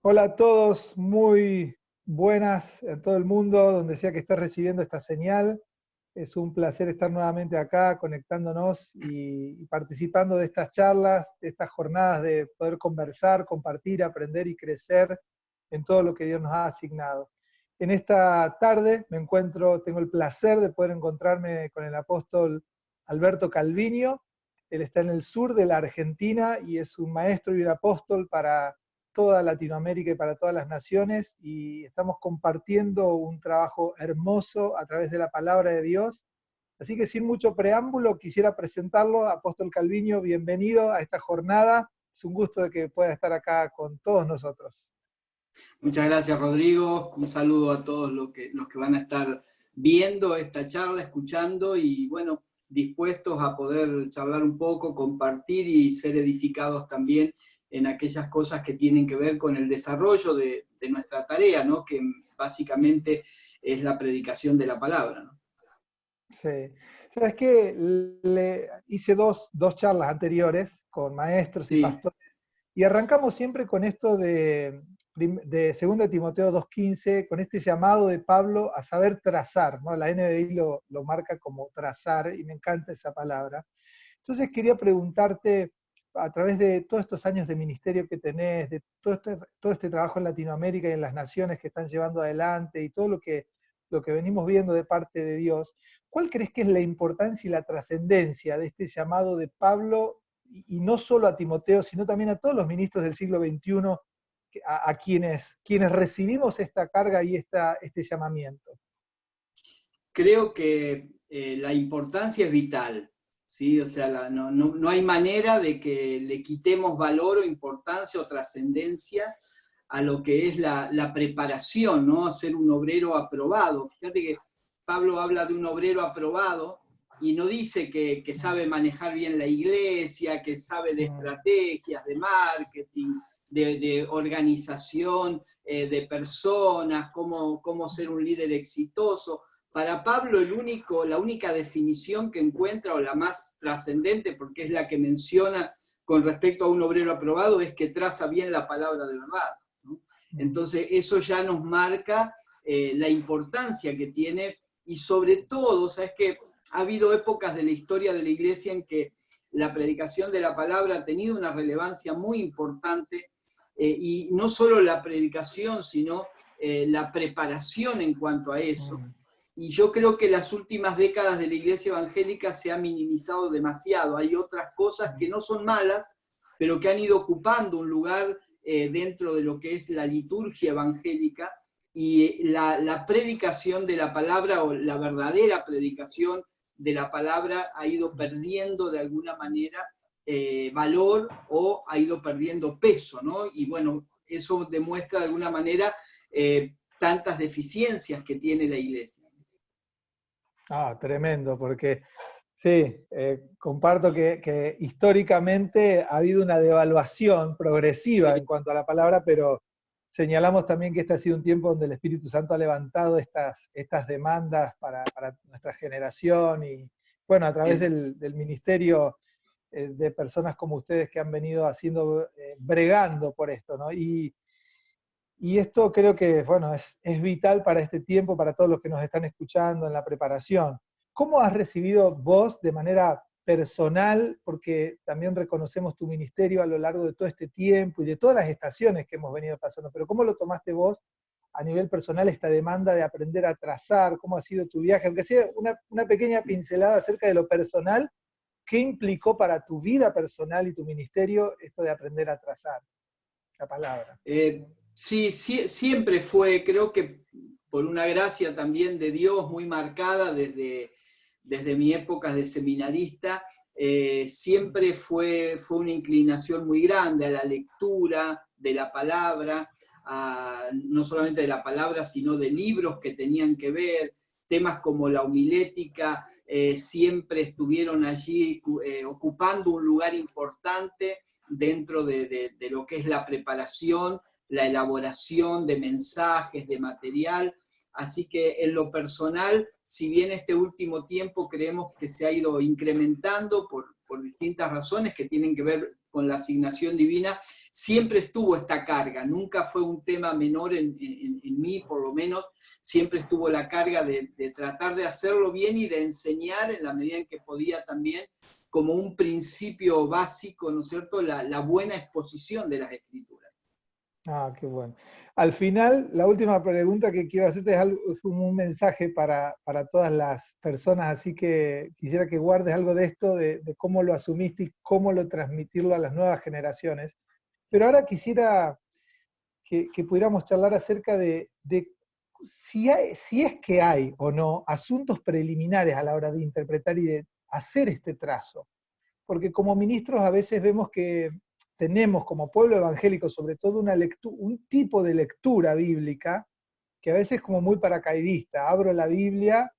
Hola a todos, muy buenas a todo el mundo, donde sea que estés recibiendo esta señal. Es un placer estar nuevamente acá, conectándonos y participando de estas charlas, de estas jornadas de poder conversar, compartir, aprender y crecer en todo lo que Dios nos ha asignado. En esta tarde tengo el placer de poder encontrarme con el apóstol Alberto Calviño. Él está en el sur de la Argentina y es un maestro y un apóstol para toda Latinoamérica y para todas las naciones, y estamos compartiendo un trabajo hermoso a través de la palabra de Dios. Así que sin mucho preámbulo quisiera presentarlo. Apóstol Calviño, bienvenido a esta jornada. Es un gusto de que pueda estar acá con todos nosotros. Muchas gracias, Rodrigo. Un saludo a todos los que van a estar viendo esta charla, escuchando y, bueno, dispuestos a poder charlar un poco, compartir y ser edificados también en aquellas cosas que tienen que ver con el desarrollo de nuestra tarea, ¿no? Que básicamente es la predicación de la palabra, ¿no? Sí. ¿Sabes qué? Hice dos charlas anteriores con maestros y Sí. pastores, y arrancamos siempre con esto de 2 Timoteo 2:15, con este llamado de Pablo a saber trazar, ¿no? La NBI lo marca como trazar, y me encanta esa palabra. Entonces quería preguntarte, a través de todos estos años de ministerio que tenés, de todo este trabajo en Latinoamérica y en las naciones que están llevando adelante, y todo lo que venimos viendo de parte de Dios, ¿cuál crees que es la importancia y la trascendencia de este llamado de Pablo, y no solo a Timoteo, sino también a todos los ministros del siglo XXI, a quienes recibimos esta carga y este llamamiento? Creo que la importancia es vital, ¿sí? O sea, no hay manera de que le quitemos valor o importancia o trascendencia a lo que es la preparación, ¿no? Ser un obrero aprobado. Fíjate que Pablo habla de un obrero aprobado y no dice que sabe manejar bien la iglesia, que sabe de estrategias, de marketing, de organización, de personas, cómo ser un líder exitoso. Para Pablo la única definición que encuentra, o la más trascendente, porque es la que menciona con respecto a un obrero aprobado, es que traza bien la palabra de verdad, ¿no? Entonces eso ya nos marca la importancia que tiene, y sobre todo, ¿sabes qué? Ha habido épocas de la historia de la iglesia en que la predicación de la palabra ha tenido una relevancia muy importante, y no solo la predicación, sino la preparación en cuanto a eso. Y yo creo que las últimas décadas de la iglesia evangélica se ha minimizado demasiado. Hay otras cosas que no son malas, pero que han ido ocupando un lugar dentro de lo que es la liturgia evangélica, y la predicación de la palabra, o la verdadera predicación de la palabra, ha ido perdiendo de alguna manera valor, o ha ido perdiendo peso, ¿no? Y bueno, eso demuestra de alguna manera tantas deficiencias que tiene la iglesia. Ah, tremendo, porque sí, comparto que históricamente ha habido una devaluación progresiva en cuanto a la palabra, pero señalamos también que este ha sido un tiempo donde el Espíritu Santo ha levantado estas demandas para nuestra generación, y bueno, a través Es, del ministerio de personas como ustedes que han venido bregando por esto, ¿no? Y esto creo que, bueno, es vital para este tiempo, para todos los que nos están escuchando en la preparación. ¿Cómo has recibido vos de manera personal, porque también reconocemos tu ministerio a lo largo de todo este tiempo y de todas las estaciones que hemos venido pasando, pero cómo lo tomaste vos a nivel personal, esta demanda de aprender a trazar? ¿Cómo ha sido tu viaje? Aunque sea una pequeña pincelada acerca de lo personal, ¿qué implicó para tu vida personal y tu ministerio esto de aprender a trazar la palabra? sí, siempre fue, creo que por una gracia también de Dios muy marcada desde mi época de seminarista, siempre fue una inclinación muy grande a la lectura de la palabra, no solamente de la palabra, sino de libros que tenían que ver, temas como la homilética. Siempre estuvieron allí ocupando un lugar importante dentro de lo que es la preparación, la elaboración de mensajes, de material. Así que en lo personal, si bien este último tiempo creemos que se ha ido incrementando por distintas razones que tienen que ver con la asignación divina, siempre estuvo esta carga, nunca fue un tema menor en mí, por lo menos, siempre estuvo la carga de tratar de hacerlo bien y de enseñar en la medida en que podía también, como un principio básico, ¿no es cierto?, la buena exposición de las Escrituras. Ah, qué bueno. Al final, la última pregunta que quiero hacerte es como un mensaje para todas las personas, así que quisiera que guardes algo de esto, de cómo lo asumiste y cómo lo transmitirlo a las nuevas generaciones. Pero ahora quisiera que pudiéramos charlar acerca de si es que hay o no asuntos preliminares a la hora de interpretar y de hacer este trazo. Porque como ministros a veces vemos que tenemos como pueblo evangélico sobre todo un tipo de lectura bíblica que a veces es como muy paracaidista. Abro la Biblia,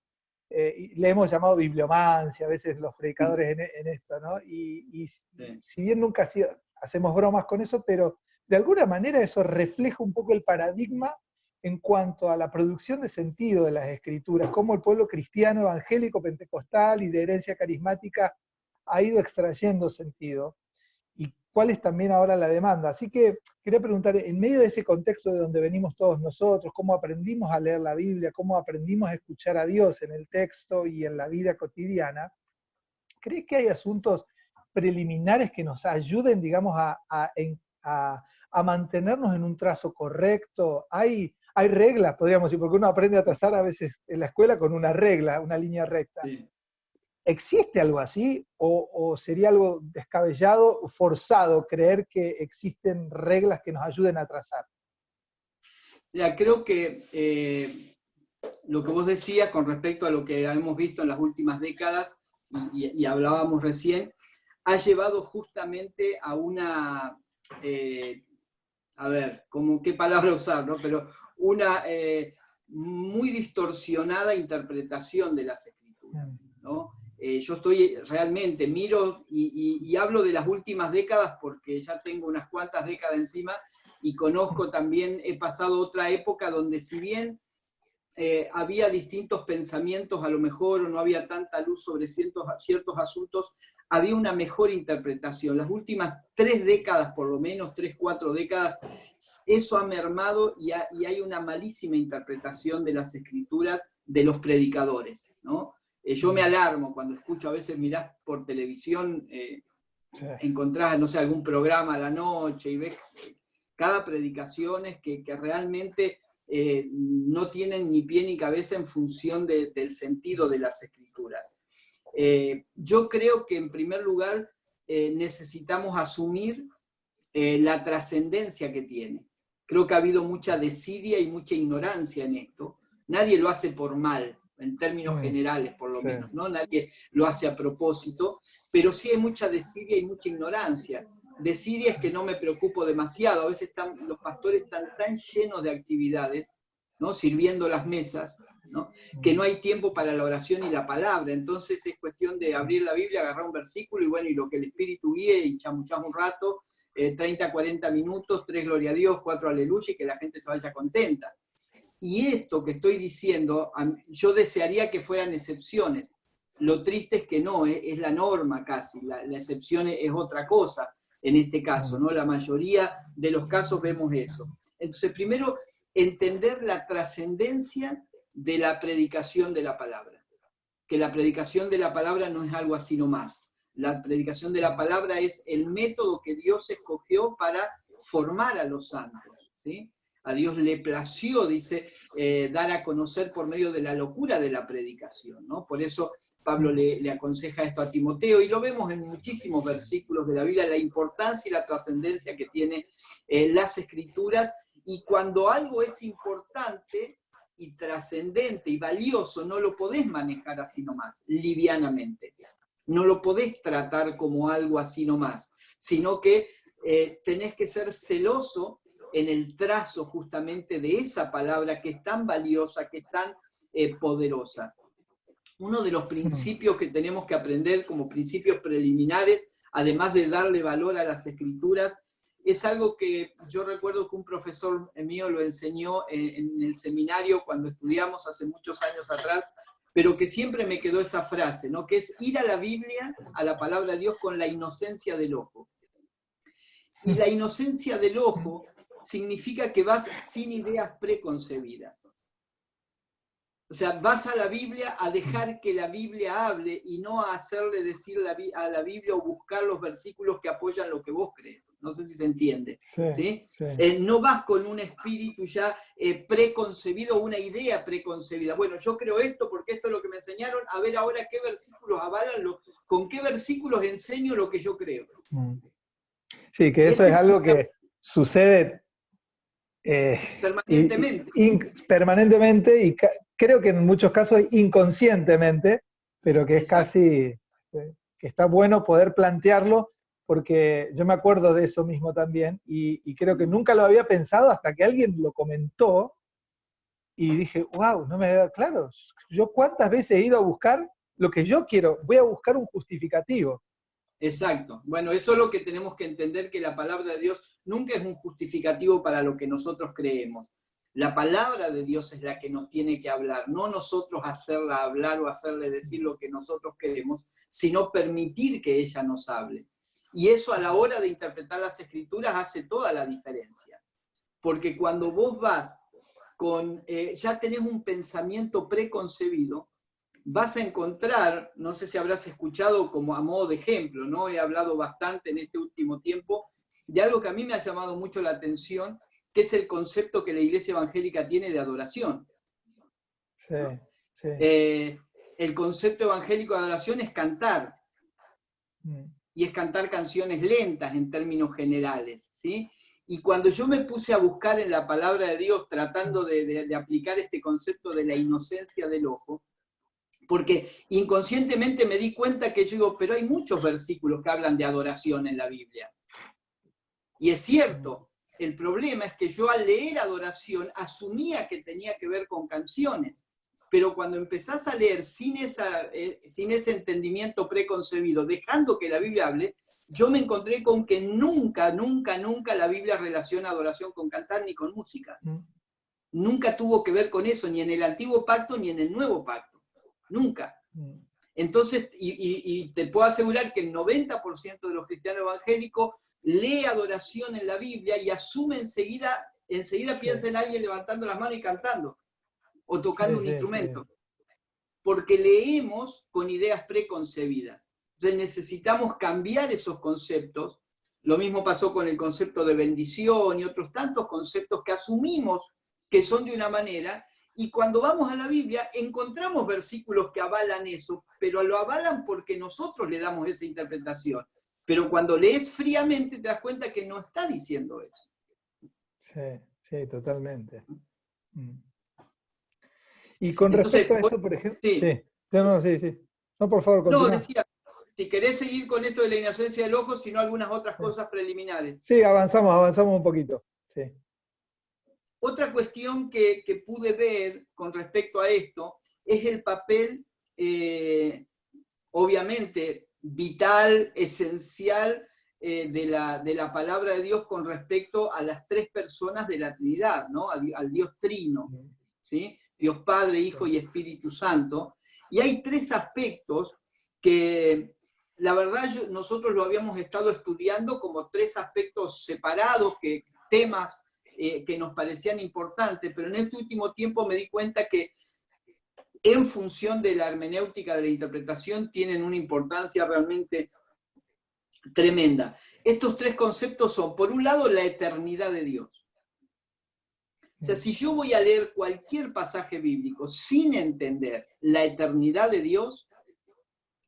y le hemos llamado bibliomancia, a veces los predicadores en esto, ¿no? Y Sí. si bien nunca hacemos bromas con eso, pero de alguna manera eso refleja un poco el paradigma en cuanto a la producción de sentido de las escrituras, cómo el pueblo cristiano, evangélico, pentecostal y de herencia carismática ha ido extrayendo sentido y cuál es también ahora la demanda. Así que quería preguntar, en medio de ese contexto de donde venimos todos nosotros, cómo aprendimos a leer la Biblia, cómo aprendimos a escuchar a Dios en el texto y en la vida cotidiana, ¿crees que hay asuntos preliminares que nos ayuden, digamos, a mantenernos en un trazo correcto? Hay reglas, podríamos decir, porque uno aprende a trazar a veces en la escuela con una regla, una línea recta. Sí. ¿Existe algo así o sería algo descabellado o forzado creer que existen reglas que nos ayuden a trazar? Ya, creo que lo que vos decías con respecto a lo que hemos visto en las últimas décadas y hablábamos recién, ha llevado justamente a una, a ver, qué palabra usar, ¿no? Pero una muy distorsionada interpretación de las Escrituras, ¿no? Yo estoy realmente, miro y hablo de las últimas décadas porque ya tengo unas cuantas décadas encima y conozco también, he pasado otra época donde si bien había distintos pensamientos a lo mejor o no había tanta luz sobre ciertos asuntos, había una mejor interpretación. Las últimas 3 décadas, por lo menos, 3, 4 décadas, eso ha mermado y hay una malísima interpretación de las Escrituras de los predicadores, ¿no? Yo me alarmo cuando escucho, a veces mirás por televisión, encontrás, no sé, algún programa a la noche y ves cada predicación es que realmente no tienen ni pie ni cabeza en función del sentido de las Escrituras. Yo creo que en primer lugar necesitamos asumir la trascendencia que tiene. Creo que ha habido mucha desidia y mucha ignorancia en esto. Nadie lo hace por mal, en términos generales por lo menos, ¿no? Nadie lo hace a propósito, pero sí hay mucha desidia y mucha ignorancia. Desidia es que no me preocupo demasiado, a veces los pastores están tan llenos de actividades, ¿no? Sirviendo las mesas, ¿no? Que no hay tiempo para la oración y la palabra, entonces es cuestión de abrir la Biblia, agarrar un versículo y bueno, y lo que el Espíritu guíe y chamuchamos un rato, 30, 40 minutos, 3 gloria a Dios, 4 aleluya y que la gente se vaya contenta. Y esto que estoy diciendo, yo desearía que fueran excepciones. Lo triste es que no, es la norma casi, la excepción es otra cosa en este caso, ¿no? La mayoría de los casos vemos eso. Entonces, primero, entender la trascendencia de la predicación de la palabra. Que la predicación de la palabra no es algo así nomás. La predicación de la palabra es el método que Dios escogió para formar a los santos, ¿sí? A Dios le plació, dice, dar a conocer por medio de la locura de la predicación, ¿no? Por eso Pablo le aconseja esto a Timoteo, y lo vemos en muchísimos versículos de la Biblia, la importancia y la trascendencia que tiene las Escrituras, y cuando algo es importante y trascendente y valioso, no lo podés manejar así nomás, livianamente. No lo podés tratar como algo así nomás, sino que tenés que ser celoso en el trazo justamente de esa palabra que es tan valiosa, que es tan poderosa. Uno de los principios que tenemos que aprender como principios preliminares, además de darle valor a las Escrituras, es algo que yo recuerdo que un profesor mío lo enseñó en el seminario cuando estudiamos hace muchos años atrás, pero que siempre me quedó esa frase, ¿no? Que es ir a la Biblia, a la palabra de Dios, con la inocencia del ojo. Y la inocencia del ojo significa que vas sin ideas preconcebidas. O sea, vas a la Biblia a dejar que la Biblia hable y no a hacerle decir a la Biblia o buscar los versículos que apoyan lo que vos crees. No sé si se entiende. Sí, ¿Sí? sí. No vas con un espíritu ya preconcebido, una idea preconcebida. Bueno, yo creo esto porque esto es lo que me enseñaron. A ver ahora qué versículos avalan, con qué versículos enseño lo que yo creo. Sí, que Y eso es algo que sucede permanentemente. permanentemente y creo que en muchos casos inconscientemente, pero que es Exacto. casi, que está bueno poder plantearlo, porque yo me acuerdo de eso mismo también, y creo que nunca lo había pensado hasta que alguien lo comentó, y dije, wow, no me había claro, yo cuántas veces he ido a buscar lo que yo quiero, voy a buscar un justificativo. Exacto. Bueno, eso es lo que tenemos que entender, que la palabra de Dios nunca es un justificativo para lo que nosotros creemos. La palabra de Dios es la que nos tiene que hablar, no nosotros hacerla hablar o hacerle decir lo que nosotros queremos, sino permitir que ella nos hable. Y eso a la hora de interpretar las Escrituras hace toda la diferencia. Porque cuando vos vas con, ya tenés un pensamiento preconcebido, vas a encontrar, no sé si habrás escuchado como a modo de ejemplo, ¿no? He hablado bastante en este último tiempo de algo que a mí me ha llamado mucho la atención, que es el concepto que la Iglesia Evangélica tiene de adoración. Sí, ¿No? sí. El concepto evangélico de adoración es cantar, y es cantar canciones lentas en términos generales, ¿sí? Y cuando yo me puse a buscar en la palabra de Dios, tratando de aplicar este concepto de la inocencia del ojo, porque inconscientemente me di cuenta que yo digo, pero hay muchos versículos que hablan de adoración en la Biblia. Y es cierto, el problema es que yo al leer adoración asumía que tenía que ver con canciones, pero cuando empezás a leer sin ese entendimiento preconcebido, dejando que la Biblia hable, yo me encontré con que nunca, nunca, nunca la Biblia relaciona adoración con cantar ni con música. Nunca tuvo que ver con eso, ni en el Antiguo Pacto ni en el Nuevo Pacto. Nunca. Entonces, y te puedo asegurar que el 90% de los cristianos evangélicos lee adoración en la Biblia y asume enseguida piensa en alguien levantando las manos y cantando, o tocando un instrumento. Porque leemos con ideas preconcebidas. Entonces necesitamos cambiar esos conceptos. Lo mismo pasó con el concepto de bendición y otros tantos conceptos que asumimos que son de una manera, y cuando vamos a la Biblia encontramos versículos que avalan eso, pero lo avalan porque nosotros le damos esa interpretación. Pero cuando lees fríamente te das cuenta que no está diciendo eso. Sí, sí, totalmente. Y con Entonces, respecto a esto, por ejemplo, sí. sí. No, sí, sí. No, por favor, No, continúa. decía, si querés seguir con esto de la inocencia del ojo, sino algunas otras cosas preliminares. Sí, avanzamos un poquito. Sí. Otra cuestión que pude ver con respecto a esto es el papel, obviamente, vital, esencial de la palabra de Dios con respecto a las tres personas de la Trinidad, ¿no? Al Dios Trino, ¿sí? Dios Padre, Hijo y Espíritu Santo. Y hay tres aspectos que, la verdad, nosotros lo habíamos estado estudiando como tres aspectos separados, temas que nos parecían importantes, pero en este último tiempo me di cuenta que en función de la hermenéutica de la interpretación tienen una importancia realmente tremenda. Estos tres conceptos son, por un lado, la eternidad de Dios. O sea, si yo voy a leer cualquier pasaje bíblico sin entender la eternidad de Dios,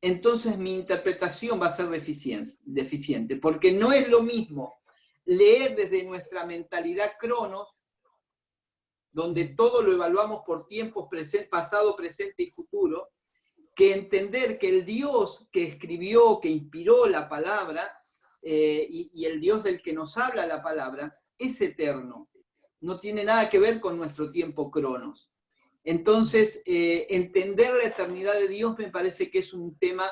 entonces mi interpretación va a ser deficiente, porque no es lo mismo leer desde nuestra mentalidad cronos, donde todo lo evaluamos por tiempos pasado, presente y futuro, que entender que el Dios que escribió, que inspiró la palabra, y el Dios del que nos habla la palabra, es eterno. No tiene nada que ver con nuestro tiempo cronos. Entonces, entender la eternidad de Dios me parece que es un tema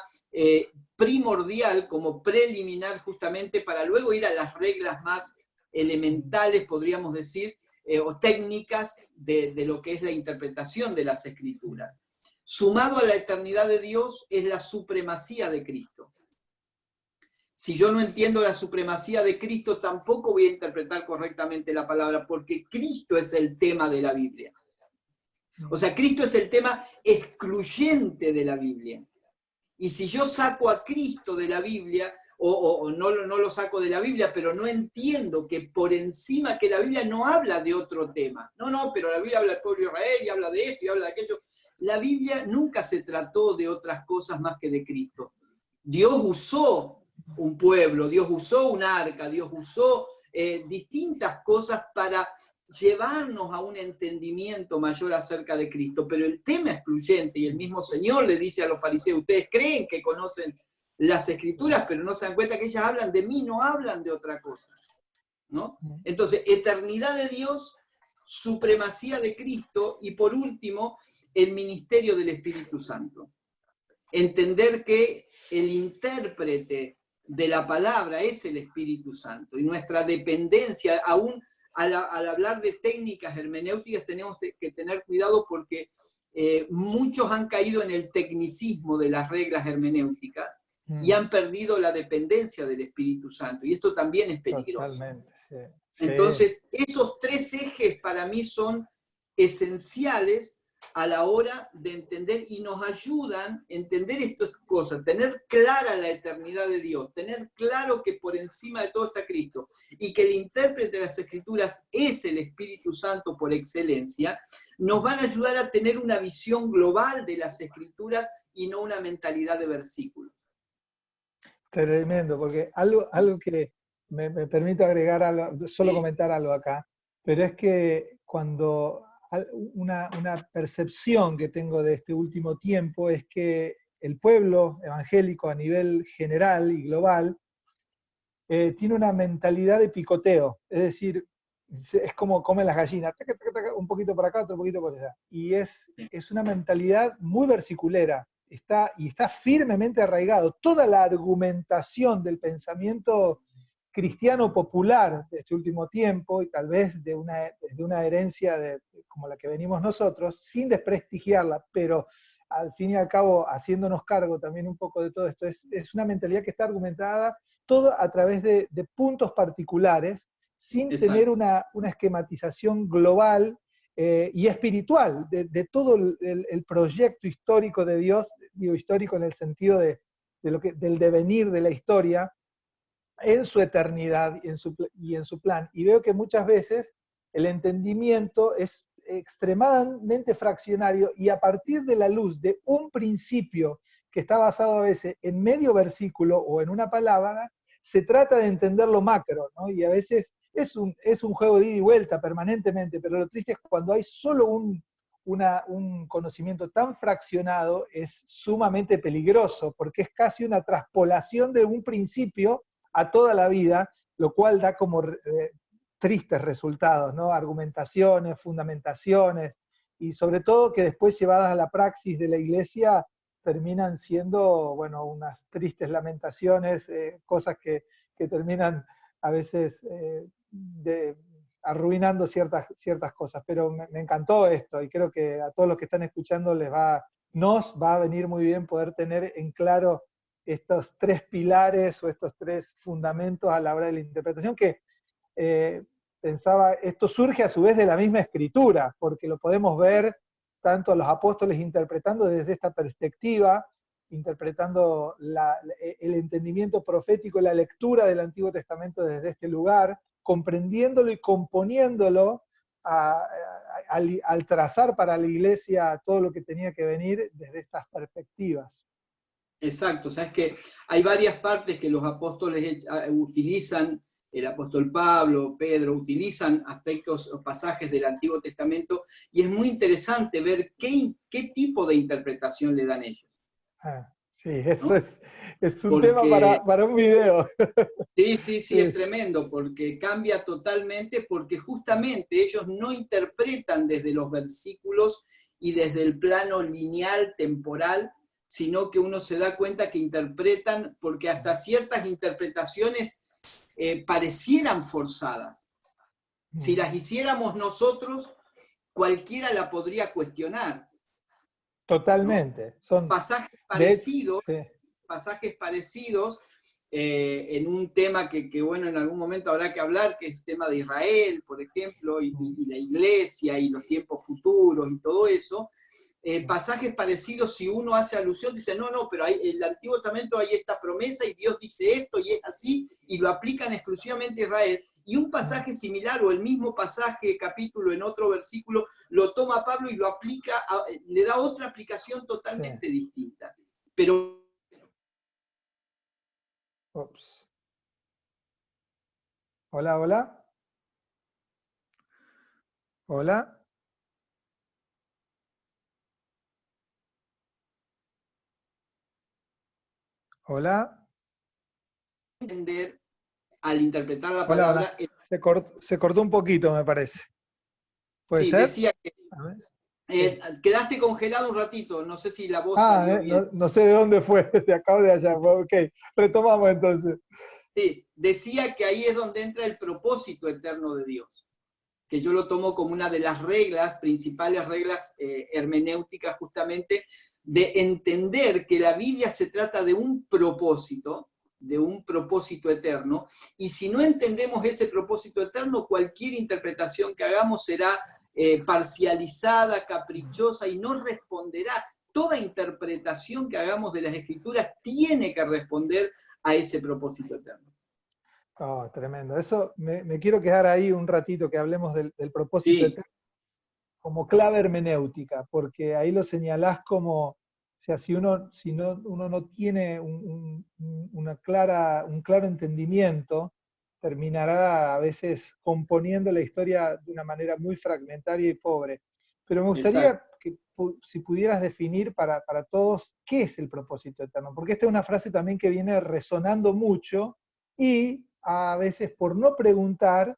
primordial, como preliminar justamente, para luego ir a las reglas más elementales, podríamos decir, o técnicas de lo que es la interpretación de las Escrituras. sumado a la eternidad de Dios, es la supremacía de Cristo. Si yo no entiendo la supremacía de Cristo, tampoco voy a interpretar correctamente la palabra, porque Cristo es el tema de la Biblia. O sea, Cristo es el tema excluyente de la Biblia. Y si yo saco a Cristo de la Biblia, o no lo saco de la Biblia, pero no entiendo que por encima, que la Biblia no habla de otro tema. No, pero la Biblia habla del pueblo de Israel, y habla de esto, y habla de aquello. La Biblia nunca se trató de otras cosas más que de Cristo. Dios usó un pueblo, Dios usó un arca, Dios usó distintas cosas para llevarnos a un entendimiento mayor acerca de Cristo, pero el tema excluyente, y el mismo Señor le dice a los fariseos, ustedes creen que conocen las Escrituras, pero no se dan cuenta que ellas hablan de mí, no hablan de otra cosa, ¿no? Entonces, eternidad de Dios, supremacía de Cristo, y por último, el ministerio del Espíritu Santo. Entender que el intérprete de la palabra es el Espíritu Santo, y nuestra dependencia, aún al hablar de técnicas hermenéuticas, tenemos que tener cuidado porque muchos han caído en el tecnicismo de las reglas hermenéuticas y han perdido la dependencia del Espíritu Santo, y esto también es peligroso. Totalmente, sí. Entonces, esos tres ejes para mí son esenciales a la hora de entender, y nos ayudan a entender estas cosas, tener clara la eternidad de Dios, tener claro que por encima de todo está Cristo, y que el intérprete de las Escrituras es el Espíritu Santo por excelencia, nos van a ayudar a tener una visión global de las Escrituras y no una mentalidad de versículos. Tremendo, porque algo que me permito agregar, solo comentar algo acá, pero es que cuando una percepción que tengo de este último tiempo es que el pueblo evangélico a nivel general y global tiene una mentalidad de picoteo, es decir, es como comen las gallinas, un poquito por acá, otro poquito por allá, y es una mentalidad muy versiculera, está firmemente arraigado. Toda la argumentación del pensamiento cristiano popular de este último tiempo, y tal vez de una herencia como la que venimos nosotros, sin desprestigiarla, pero al fin y al cabo haciéndonos cargo también un poco de todo esto, es una mentalidad que está argumentada todo a través de puntos particulares, sin tener una esquematización global y espiritual de todo el proyecto histórico de Dios, digo histórico en el sentido del devenir de la historia, en su eternidad y en su plan. Y veo que muchas veces el entendimiento es extremadamente fraccionario, y a partir de la luz de un principio que está basado a veces en medio versículo o en una palabra, se trata de entender lo macro, ¿no? Y a veces es un juego de ida y vuelta permanentemente, pero lo triste es cuando hay solo un conocimiento tan fraccionado, es sumamente peligroso, porque es casi una traspolación de un principio a toda la vida, lo cual da como tristes resultados, ¿no? Argumentaciones, fundamentaciones, y sobre todo que después llevadas a la praxis de la iglesia terminan siendo, bueno, unas tristes lamentaciones, cosas que terminan a veces arruinando ciertas cosas. Pero me encantó esto, y creo que a todos los que están escuchando nos va a venir muy bien poder tener en claro estos tres pilares o estos tres fundamentos a la hora de la interpretación, que pensaba, esto surge a su vez de la misma escritura, porque lo podemos ver tanto a los apóstoles interpretando desde esta perspectiva, interpretando el entendimiento profético, la lectura del Antiguo Testamento desde este lugar, comprendiéndolo y componiéndolo al trazar para la iglesia todo lo que tenía que venir desde estas perspectivas. Exacto, o sea, es que hay varias partes que los apóstoles utilizan, el apóstol Pablo, Pedro, utilizan aspectos o pasajes del Antiguo Testamento, y es muy interesante ver qué tipo de interpretación le dan ellos. Sí, eso, ¿no? es un porque, tema para un video. Sí, es tremendo, porque cambia totalmente, porque justamente ellos no interpretan desde los versículos y desde el plano lineal, temporal, sino que uno se da cuenta que interpretan, porque hasta ciertas interpretaciones parecieran forzadas. Si las hiciéramos nosotros, cualquiera la podría cuestionar. ¿no? Totalmente. Son, Pasajes de hecho, parecidos, sí. pasajes parecidos en un tema que, bueno, en algún momento habrá que hablar, que es el tema de Israel, por ejemplo, y la iglesia, y los tiempos futuros, y todo eso. Pasajes parecidos, si uno hace alusión, dice, no, no, pero en el Antiguo Testamento hay esta promesa, y Dios dice esto, y es así, y lo aplican exclusivamente a Israel. Y un pasaje similar, o el mismo pasaje, capítulo, en otro versículo, lo toma Pablo y lo aplica, le da otra aplicación Sí. totalmente distinta. Pero Ups. Hola, hola. Hola. Hola. entender, al interpretar la Hola, hola. palabra, Se cortó un poquito, me parece. ¿Puede sí, ser? decía que A ver. Sí. quedaste congelado un ratito, no sé si la voz Ah, salió bien. no, no sé de dónde fue, de acá o de allá. Bueno, ok, retomamos entonces. Sí, decía que ahí es donde entra el propósito eterno de Dios, que yo lo tomo como una de las reglas, principales reglas hermenéuticas justamente, de entender que la Biblia se trata de un propósito eterno, y si no entendemos ese propósito eterno, cualquier interpretación que hagamos será parcializada, caprichosa, y no responderá. Toda interpretación que hagamos de las Escrituras tiene que responder a ese propósito eterno. Oh, tremendo. Eso me quiero quedar ahí un ratito que hablemos del propósito Sí, eterno como clave hermenéutica, porque ahí lo señalás como, o sea, uno no tiene un claro entendimiento, terminará a veces componiendo la historia de una manera muy fragmentaria y pobre. Pero me exacto. gustaría que si pudieras definir para todos qué es el propósito eterno, porque esta es una frase también que viene resonando mucho y a veces por no preguntar,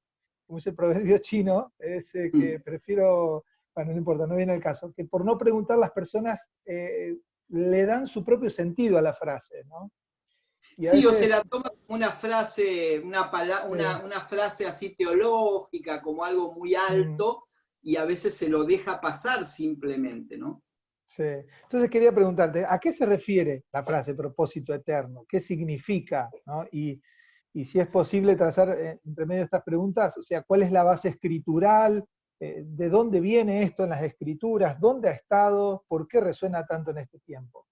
como es el proverbio chino, es que prefiero, bueno, no importa, no viene el caso, que por no preguntar las personas le dan su propio sentido a la frase, ¿no? Y a Sí, o se veces, la toma como una frase, eh, una frase así teológica, como algo muy mm, alto, y a veces se lo deja pasar simplemente, ¿no? sí. Entonces quería preguntarte, ¿a qué se refiere la frase propósito eterno? ¿Qué significa? ¿No? Y si es posible trazar entre medio de estas preguntas, o sea, ¿cuál es la base escritural? ¿De dónde viene esto en las escrituras? ¿Dónde ha estado? ¿Por qué resuena tanto en este tiempo?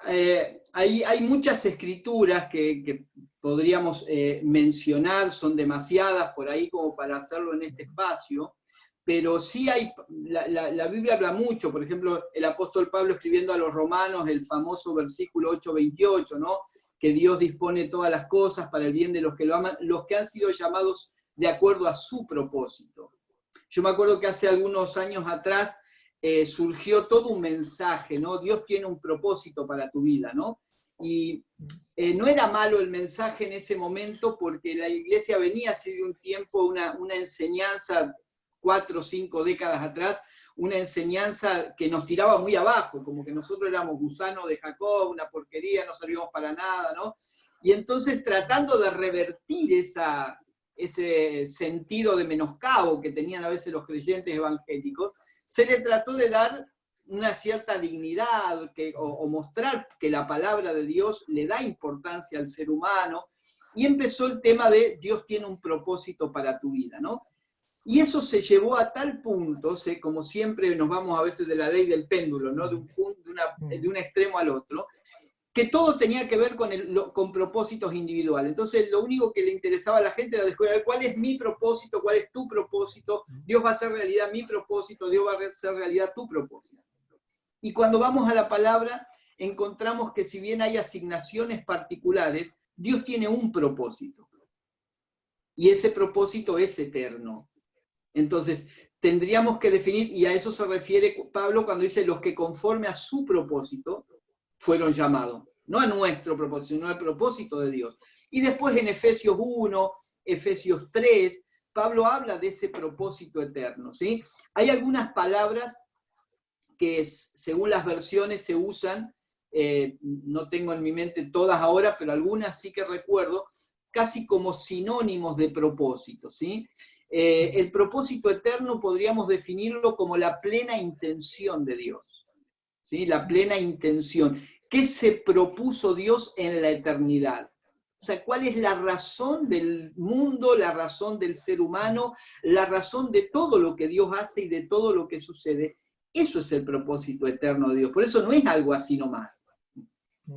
Hay muchas escrituras que podríamos mencionar, son demasiadas por ahí como para hacerlo en este espacio, pero sí hay, la Biblia habla mucho, por ejemplo, el apóstol Pablo escribiendo a los romanos el famoso versículo 8:28, ¿no? Que Dios dispone todas las cosas para el bien de los que lo aman, los que han sido llamados de acuerdo a su propósito. Yo me acuerdo que hace algunos años atrás surgió todo un mensaje, ¿no? Dios tiene un propósito para tu vida, ¿no? Y no era malo el mensaje en ese momento porque la iglesia venía hace un tiempo una enseñanza, 4 o 5 décadas atrás, una enseñanza que nos tiraba muy abajo, como que nosotros éramos gusanos de Jacob, una porquería, no servíamos para nada, ¿no? Y entonces tratando de revertir ese sentido de menoscabo que tenían a veces los creyentes evangélicos, se le trató de dar una cierta dignidad o mostrar que la palabra de Dios le da importancia al ser humano, y empezó el tema de Dios tiene un propósito para tu vida, ¿no? Y eso se llevó a tal punto, como siempre nos vamos a veces de la ley del péndulo, ¿no? De un extremo al otro, que todo tenía que ver con propósitos individuales. Entonces, lo único que le interesaba a la gente era descubrir cuál es mi propósito, cuál es tu propósito, Dios va a hacer realidad mi propósito, Dios va a hacer realidad tu propósito. Y cuando vamos a la palabra, encontramos que si bien hay asignaciones particulares, Dios tiene un propósito. Y ese propósito es eterno. Entonces, tendríamos que definir, y a eso se refiere Pablo cuando dice los que conforme a su propósito fueron llamados. No a nuestro propósito, sino al propósito de Dios. Y después en Efesios 1, Efesios 3, Pablo habla de ese propósito eterno, ¿sí? Hay algunas palabras que según las versiones se usan, no tengo en mi mente todas ahora, pero algunas sí que recuerdo, casi como sinónimos de propósito, ¿sí? El propósito eterno podríamos definirlo como la plena intención de Dios. ¿sí? La plena intención. ¿Qué se propuso Dios en la eternidad? O sea, ¿cuál es la razón del mundo, la razón del ser humano, la razón de todo lo que Dios hace y de todo lo que sucede? Eso es el propósito eterno de Dios. Por eso no es algo así nomás.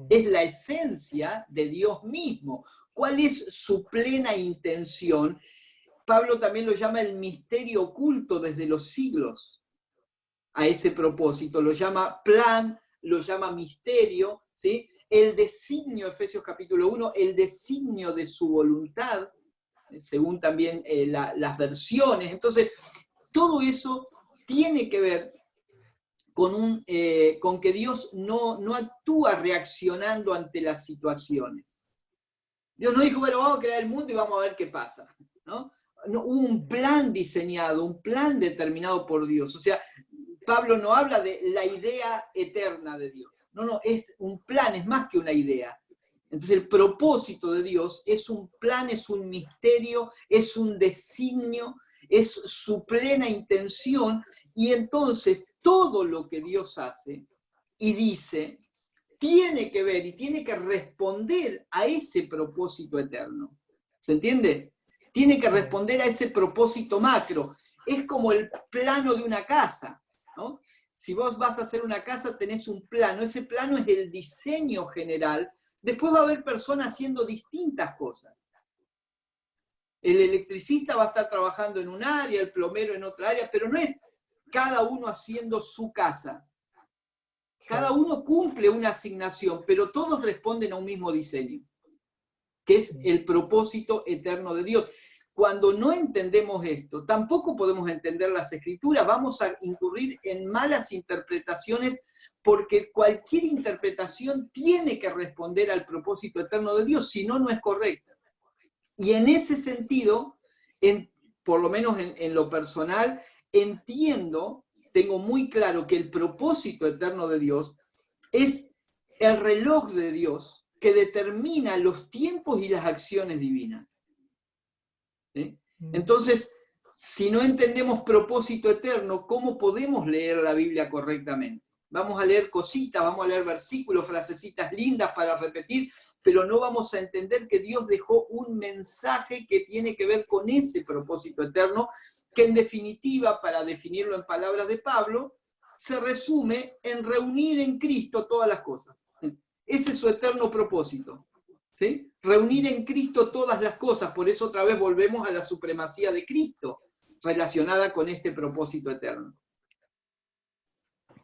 Es la esencia de Dios mismo. ¿Cuál es su plena intención? Pablo también lo llama el misterio oculto desde los siglos a ese propósito. Lo llama plan, lo llama misterio, ¿sí? El designio, Efesios capítulo 1, el designio de su voluntad, según también las versiones. Entonces, todo eso tiene que ver con que Dios no actúa reaccionando ante las situaciones. Dios no dijo, bueno, vamos a crear el mundo y vamos a ver qué pasa, ¿no? No, hubo un plan diseñado, un plan determinado por Dios. O sea, Pablo no habla de la idea eterna de Dios. No, es un plan, es más que una idea. Entonces el propósito de Dios es un plan, es un misterio, es un designio, es su plena intención, y entonces todo lo que Dios hace y dice tiene que ver y tiene que responder a ese propósito eterno. ¿Se entiende? Tiene que responder a ese propósito macro. Es como el plano de una casa, ¿no? Si vos vas a hacer una casa, tenés un plano. Ese plano es el diseño general. Después va a haber personas haciendo distintas cosas. El electricista va a estar trabajando en un área, el plomero en otra área, pero no es cada uno haciendo su casa. Cada uno cumple una asignación, pero todos responden a un mismo diseño, que es el propósito eterno de Dios. Cuando no entendemos esto, tampoco podemos entender las Escrituras, vamos a incurrir en malas interpretaciones, porque cualquier interpretación tiene que responder al propósito eterno de Dios, si no, no es correcta. Y en ese sentido, por lo menos en lo personal, entiendo, tengo muy claro que el propósito eterno de Dios es el reloj de Dios que determina los tiempos y las acciones divinas. ¿Sí? Entonces, si no entendemos propósito eterno, ¿cómo podemos leer la Biblia correctamente? Vamos a leer cositas, vamos a leer versículos, frasecitas lindas para repetir, pero no vamos a entender que Dios dejó un mensaje que tiene que ver con ese propósito eterno, que en definitiva, para definirlo en palabras de Pablo, se resume en reunir en Cristo todas las cosas. Ese es su eterno propósito. ¿Sí? Reunir en Cristo todas las cosas, por eso otra vez volvemos a la supremacía de Cristo, relacionada con este propósito eterno.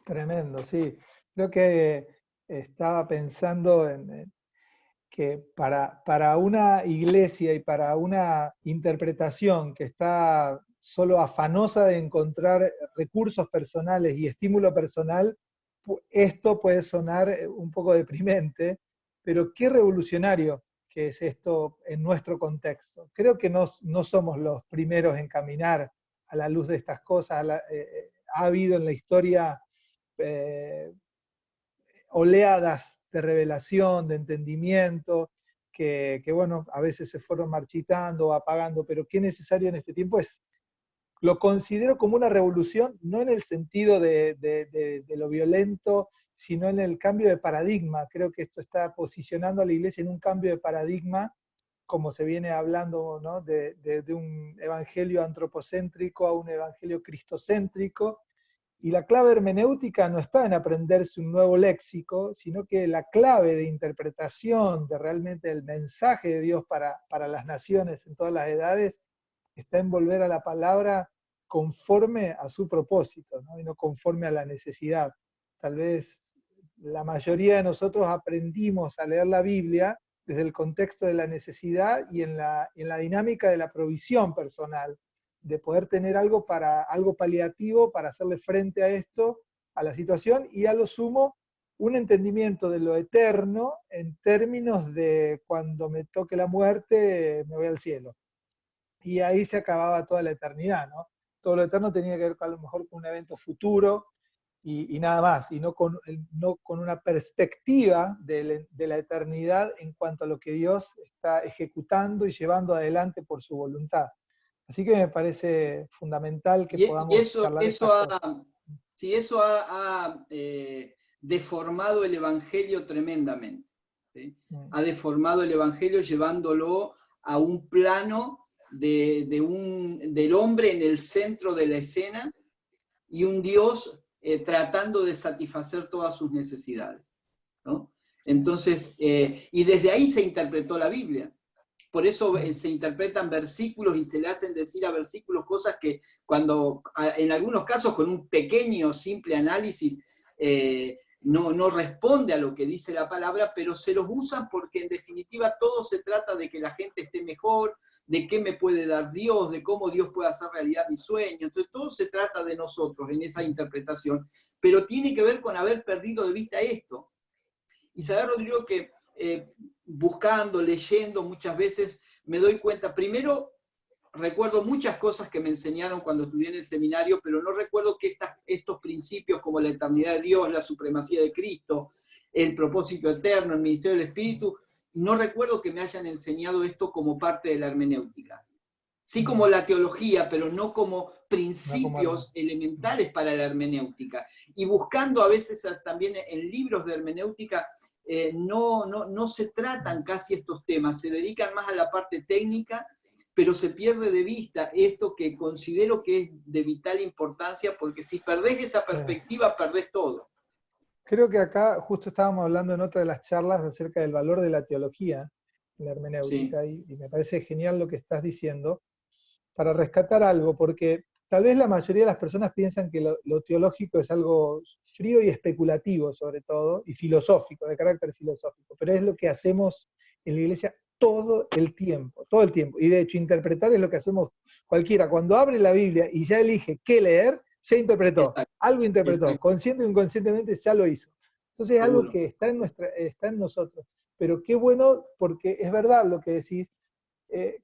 Tremendo, sí. Creo que estaba pensando en que para una iglesia y para una interpretación que está solo afanosa de encontrar recursos personales y estímulo personal, esto puede sonar un poco deprimente, pero qué revolucionario que es esto en nuestro contexto. Creo que no somos los primeros en caminar a la luz de estas cosas. Ha habido en la historia oleadas de revelación, de entendimiento, que bueno, a veces se fueron marchitando o apagando, pero qué necesario en este tiempo es, lo considero como una revolución, no en el sentido de lo violento, sino en el cambio de paradigma. Creo que esto está posicionando a la iglesia en un cambio de paradigma, como se viene hablando, ¿no? de un evangelio antropocéntrico a un evangelio cristocéntrico. Y la clave hermenéutica no está en aprenderse un nuevo léxico, sino que la clave de interpretación de realmente el mensaje de Dios para las naciones en todas las edades está en volver a la palabra conforme a su propósito, ¿no? Y no conforme a la necesidad. Tal vez la mayoría de nosotros aprendimos a leer la Biblia desde el contexto de la necesidad y en la dinámica de la provisión personal, de poder tener algo paliativo para hacerle frente a esto, a la situación, y a lo sumo un entendimiento de lo eterno en términos de cuando me toque la muerte me voy al cielo. Y ahí se acababa toda la eternidad, ¿no? Todo lo eterno tenía que ver a lo mejor con un evento futuro y nada más, y no con una perspectiva de la eternidad en cuanto a lo que Dios está ejecutando y llevando adelante por su voluntad. Así que me parece fundamental que podamos charlar estas cosas. Sí, eso ha deformado el Evangelio tremendamente. ¿Sí? Ha deformado el Evangelio llevándolo a un plano del hombre en el centro de la escena y un Dios tratando de satisfacer todas sus necesidades, ¿no? Entonces, y desde ahí se interpretó la Biblia. Por eso se interpretan versículos y se le hacen decir a versículos cosas que cuando, en algunos casos con un pequeño, simple análisis, no responde a lo que dice la palabra, pero se los usan porque en definitiva todo se trata de que la gente esté mejor, de qué me puede dar Dios, de cómo Dios puede hacer realidad mi sueño. Entonces todo se trata de nosotros en esa interpretación, pero tiene que ver con haber perdido de vista esto. Y saber, Rodrigo, que buscando, leyendo muchas veces, me doy cuenta, primero, recuerdo muchas cosas que me enseñaron cuando estudié en el seminario, pero no recuerdo que estos principios como la eternidad de Dios, la supremacía de Cristo, el propósito eterno, el ministerio del Espíritu, no recuerdo que me hayan enseñado esto como parte de la hermenéutica. Sí como la teología, pero no como principios elementales para la hermenéutica. Y buscando a veces también en libros de hermenéutica, no se tratan casi estos temas, se dedican más a la parte técnica, pero se pierde de vista esto que considero que es de vital importancia, porque si perdés esa perspectiva, perdés todo. Creo que acá justo estábamos hablando en otra de las charlas acerca del valor de la teología en la hermenéutica, sí. y me parece genial lo que estás diciendo, para rescatar algo, porque tal vez la mayoría de las personas piensan que lo teológico es algo frío y especulativo, sobre todo, y filosófico, de carácter filosófico, pero es lo que hacemos en la iglesia todo el tiempo, y de hecho interpretar es lo que hacemos cualquiera. Cuando abre la Biblia y ya elige qué leer, ya interpretó, exacto, algo interpretó, exacto, consciente o inconscientemente ya lo hizo. Entonces es algo que está en nosotros, pero qué bueno, porque es verdad lo que decís.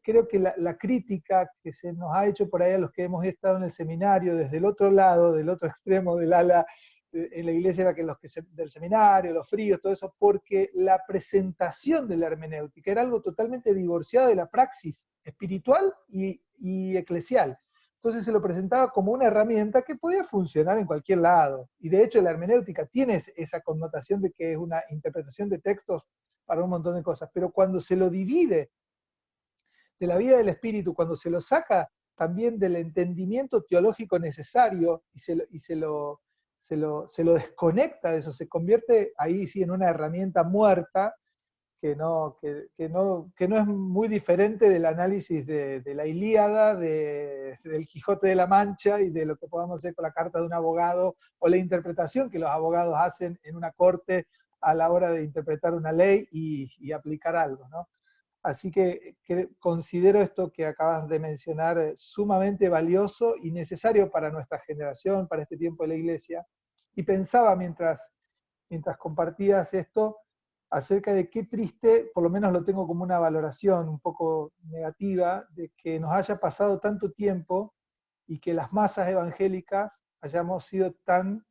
Creo que la crítica que se nos ha hecho por ahí a los que hemos estado en el seminario, desde el otro lado, del otro extremo del ala, en la iglesia era que del seminario, los fríos, todo eso, porque la presentación de la hermenéutica era algo totalmente divorciado de la praxis espiritual y eclesial. Entonces se lo presentaba como una herramienta que podía funcionar en cualquier lado. Y de hecho la hermenéutica tiene esa connotación de que es una interpretación de textos para un montón de cosas, pero cuando se lo divide de la vida del espíritu, cuando se lo saca también del entendimiento teológico necesario y se lo desconecta de eso, se convierte ahí sí en una herramienta muerta que no es muy diferente del análisis de la Ilíada, del Quijote de la Mancha y de lo que podamos hacer con la carta de un abogado o la interpretación que los abogados hacen en una corte a la hora de interpretar una ley y aplicar algo, ¿no? Así que considero esto que acabas de mencionar sumamente valioso y necesario para nuestra generación, para este tiempo de la iglesia. Y pensaba mientras compartías esto, acerca de qué triste, por lo menos lo tengo como una valoración un poco negativa, de que nos haya pasado tanto tiempo y que las masas evangélicas hayamos sido tan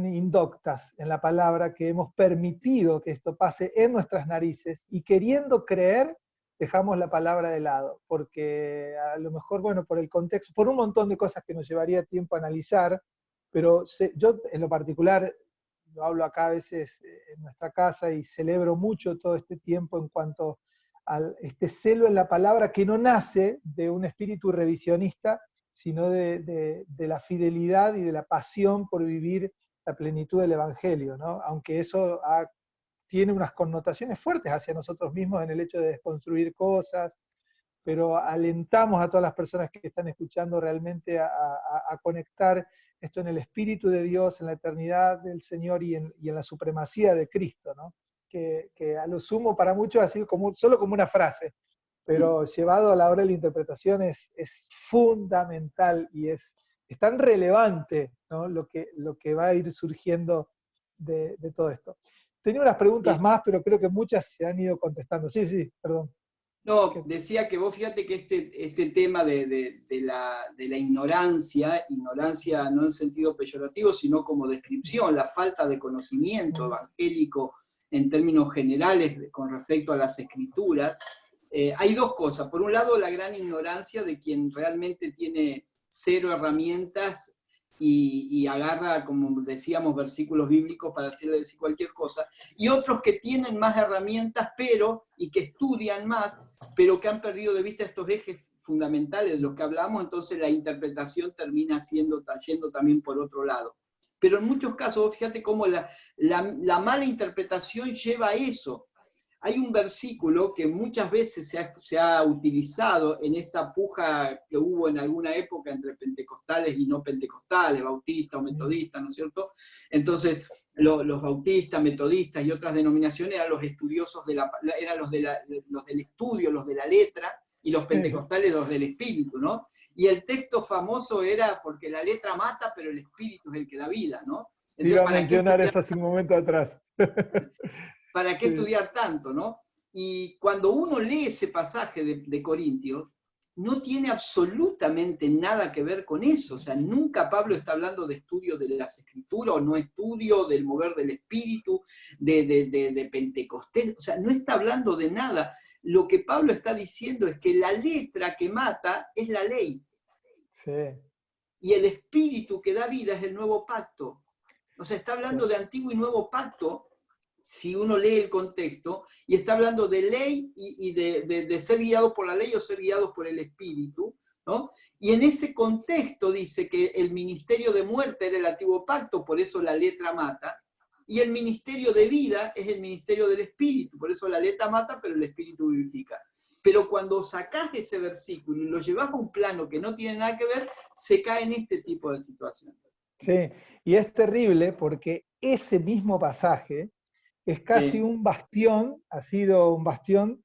indoctas en la palabra que hemos permitido que esto pase en nuestras narices y queriendo creer dejamos la palabra de lado, porque a lo mejor, bueno, por el contexto, por un montón de cosas que nos llevaría tiempo a analizar, pero yo en lo particular, lo hablo acá a veces en nuestra casa y celebro mucho todo este tiempo en cuanto a este celo en la palabra que no nace de un espíritu revisionista, sino de la fidelidad y de la pasión por vivir la plenitud del Evangelio, ¿no? Aunque eso tiene unas connotaciones fuertes hacia nosotros mismos en el hecho de desconstruir cosas, pero alentamos a todas las personas que están escuchando realmente a conectar esto en el Espíritu de Dios, en la eternidad del Señor y en la supremacía de Cristo, ¿no? Que a lo sumo para muchos ha sido solo como una frase, pero llevado a la hora de la interpretación es fundamental y es tan relevante, ¿no? lo que va a ir surgiendo de todo esto. Tenía unas preguntas más, pero creo que muchas se han ido contestando. Sí, perdón. No, decía que vos fíjate que este tema de la ignorancia no en sentido peyorativo, sino como descripción, la falta de conocimiento evangélico en términos generales con respecto a las escrituras, hay dos cosas. Por un lado, la gran ignorancia de quien realmente tiene cero herramientas y agarra, como decíamos, versículos bíblicos para hacerle decir cualquier cosa, y otros que tienen más herramientas, y que estudian más, pero que han perdido de vista estos ejes fundamentales de los que hablamos, entonces la interpretación termina yendo también por otro lado. Pero en muchos casos, fíjate cómo la mala interpretación lleva a eso. Hay un versículo que muchas veces se ha utilizado en esa puja que hubo en alguna época entre pentecostales y no pentecostales, bautistas o metodistas, ¿no es cierto? Entonces, los bautistas, metodistas y otras denominaciones eran los estudiosos eran los del estudio, los de la letra, y los pentecostales los del espíritu, ¿no? Y el texto famoso era porque la letra mata, pero el espíritu es el que da vida, ¿no? Entonces, Iba a mencionar eso hace un momento atrás. ¿Para qué estudiar tanto, no? Y cuando uno lee ese pasaje de Corintios, no tiene absolutamente nada que ver con eso. O sea, nunca Pablo está hablando de estudio de las escrituras, o no estudio del mover del espíritu, de Pentecostés. O sea, no está hablando de nada. Lo que Pablo está diciendo es que la letra que mata es la ley. Sí. Y el espíritu que da vida es el nuevo pacto. O sea, está hablando de antiguo y nuevo pacto, si uno lee el contexto, y está hablando de ley y de ser guiados por la ley o ser guiados por el Espíritu, ¿no? Y en ese contexto dice que el ministerio de muerte era el antiguo pacto, por eso la letra mata, y el ministerio de vida es el ministerio del Espíritu, por eso la letra mata, pero el Espíritu vivifica. Pero cuando sacás ese versículo y lo llevas a un plano que no tiene nada que ver, se cae en este tipo de situaciones. Sí, y es terrible porque ese mismo pasaje es casi un bastión, ha sido un bastión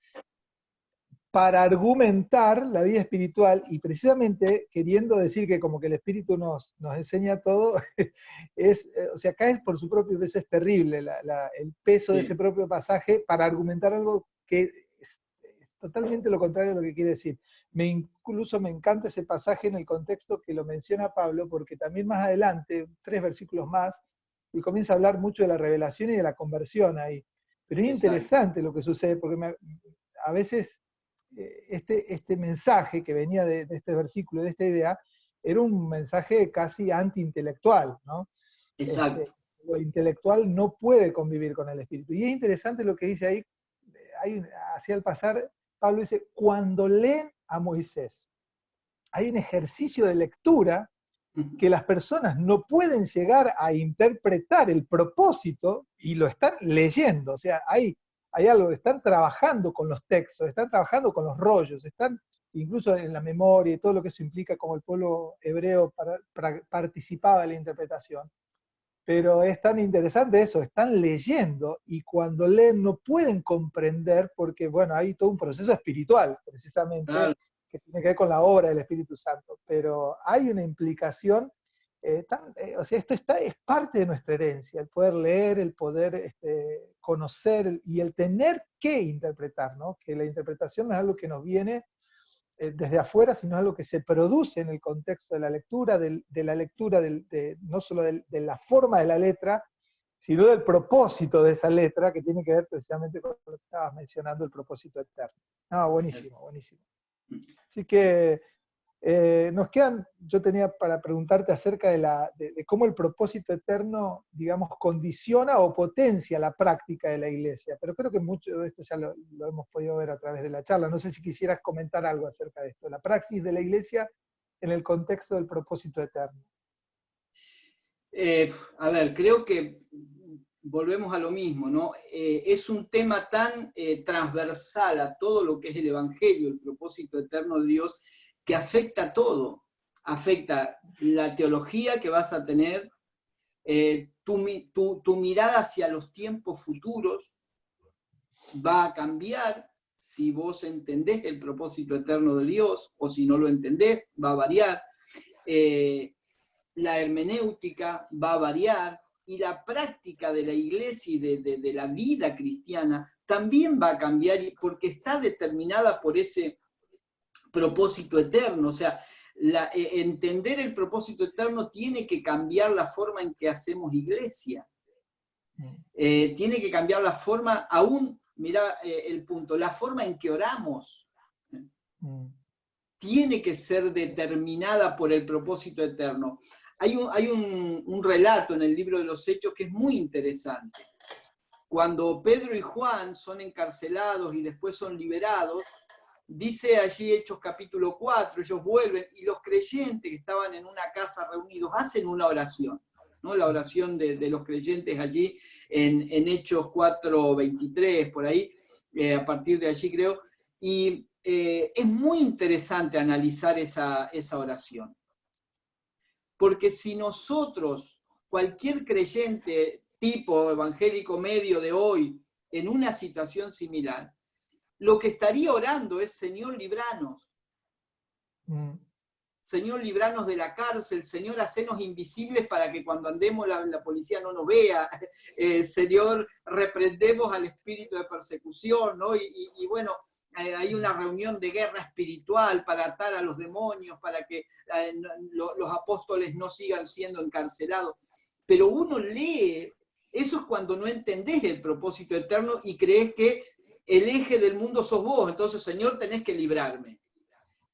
para argumentar la vida espiritual, y precisamente queriendo decir que como que el Espíritu nos enseña todo, o sea, cae por su propio peso. Es terrible el peso de ese propio pasaje para argumentar algo que es totalmente lo contrario a lo que quiere decir. Incluso me encanta ese pasaje en el contexto que lo menciona Pablo, porque también más adelante, 3 versículos más, y comienza a hablar mucho de la revelación y de la conversión ahí. Pero es interesante lo que sucede, porque a veces este mensaje que venía de este versículo, de esta idea, era un mensaje casi anti-intelectual, ¿no? Exacto. Lo intelectual no puede convivir con el espíritu. Y es interesante lo que dice ahí, hacia el pasar, Pablo dice, cuando leen a Moisés, hay un ejercicio de lectura que las personas no pueden llegar a interpretar el propósito y lo están leyendo. O sea, hay algo, están trabajando con los textos, están trabajando con los rollos, están incluso en la memoria y todo lo que eso implica, como el pueblo hebreo participaba en la interpretación. Pero es tan interesante eso, están leyendo y cuando leen no pueden comprender porque, bueno, hay todo un proceso espiritual, precisamente, claro, que tiene que ver con la obra del Espíritu Santo. Pero hay una implicación, o sea, esto es parte de nuestra herencia, el poder leer, el poder conocer y el tener que interpretar, ¿no? Que la interpretación no es algo que nos viene desde afuera, sino algo que se produce en el contexto de la lectura, no solo de la forma de la letra, sino del propósito de esa letra, que tiene que ver precisamente con lo que estabas mencionando, el propósito eterno. Buenísimo, buenísimo. Así que nos quedan, yo tenía para preguntarte acerca de cómo el propósito eterno, digamos, condiciona o potencia la práctica de la iglesia, pero creo que mucho de esto ya lo hemos podido ver a través de la charla. No sé si quisieras comentar algo acerca de esto, la praxis de la iglesia en el contexto del propósito eterno. A ver, creo que volvemos a lo mismo, ¿no? Es un tema tan transversal a todo lo que es el Evangelio, el propósito eterno de Dios, que afecta a todo. Afecta la teología que vas a tener, tu mirada hacia los tiempos futuros va a cambiar si vos entendés el propósito eterno de Dios, o si no lo entendés, va a variar. La hermenéutica va a variar, y la práctica de la iglesia y de la vida cristiana también va a cambiar, porque está determinada por ese propósito eterno. O sea, entender el propósito eterno tiene que cambiar la forma en que hacemos iglesia. Tiene que cambiar la forma, aún, mirá el punto, la forma en que oramos. Tiene que ser determinada por el propósito eterno. Hay un relato en el libro de los Hechos que es muy interesante. Cuando Pedro y Juan son encarcelados y después son liberados, dice allí Hechos capítulo 4, ellos vuelven y los creyentes que estaban en una casa reunidos hacen una oración, ¿no? La oración de los creyentes allí en Hechos 4:23, por ahí, a partir de allí creo, y es muy interesante analizar esa oración. Porque si nosotros, cualquier creyente tipo evangélico medio de hoy, en una situación similar, lo que estaría orando es: Señor, libranos. Señor, libranos de la cárcel. Señor, hacenos invisibles para que cuando andemos la policía no nos vea. Señor, reprendemos al espíritu de persecución, ¿no? Y bueno, hay una reunión de guerra espiritual para atar a los demonios, para que los apóstoles no sigan siendo encarcelados. Pero uno lee, eso es cuando no entendés el propósito eterno y crees que el eje del mundo sos vos, entonces, Señor, tenés que librarme.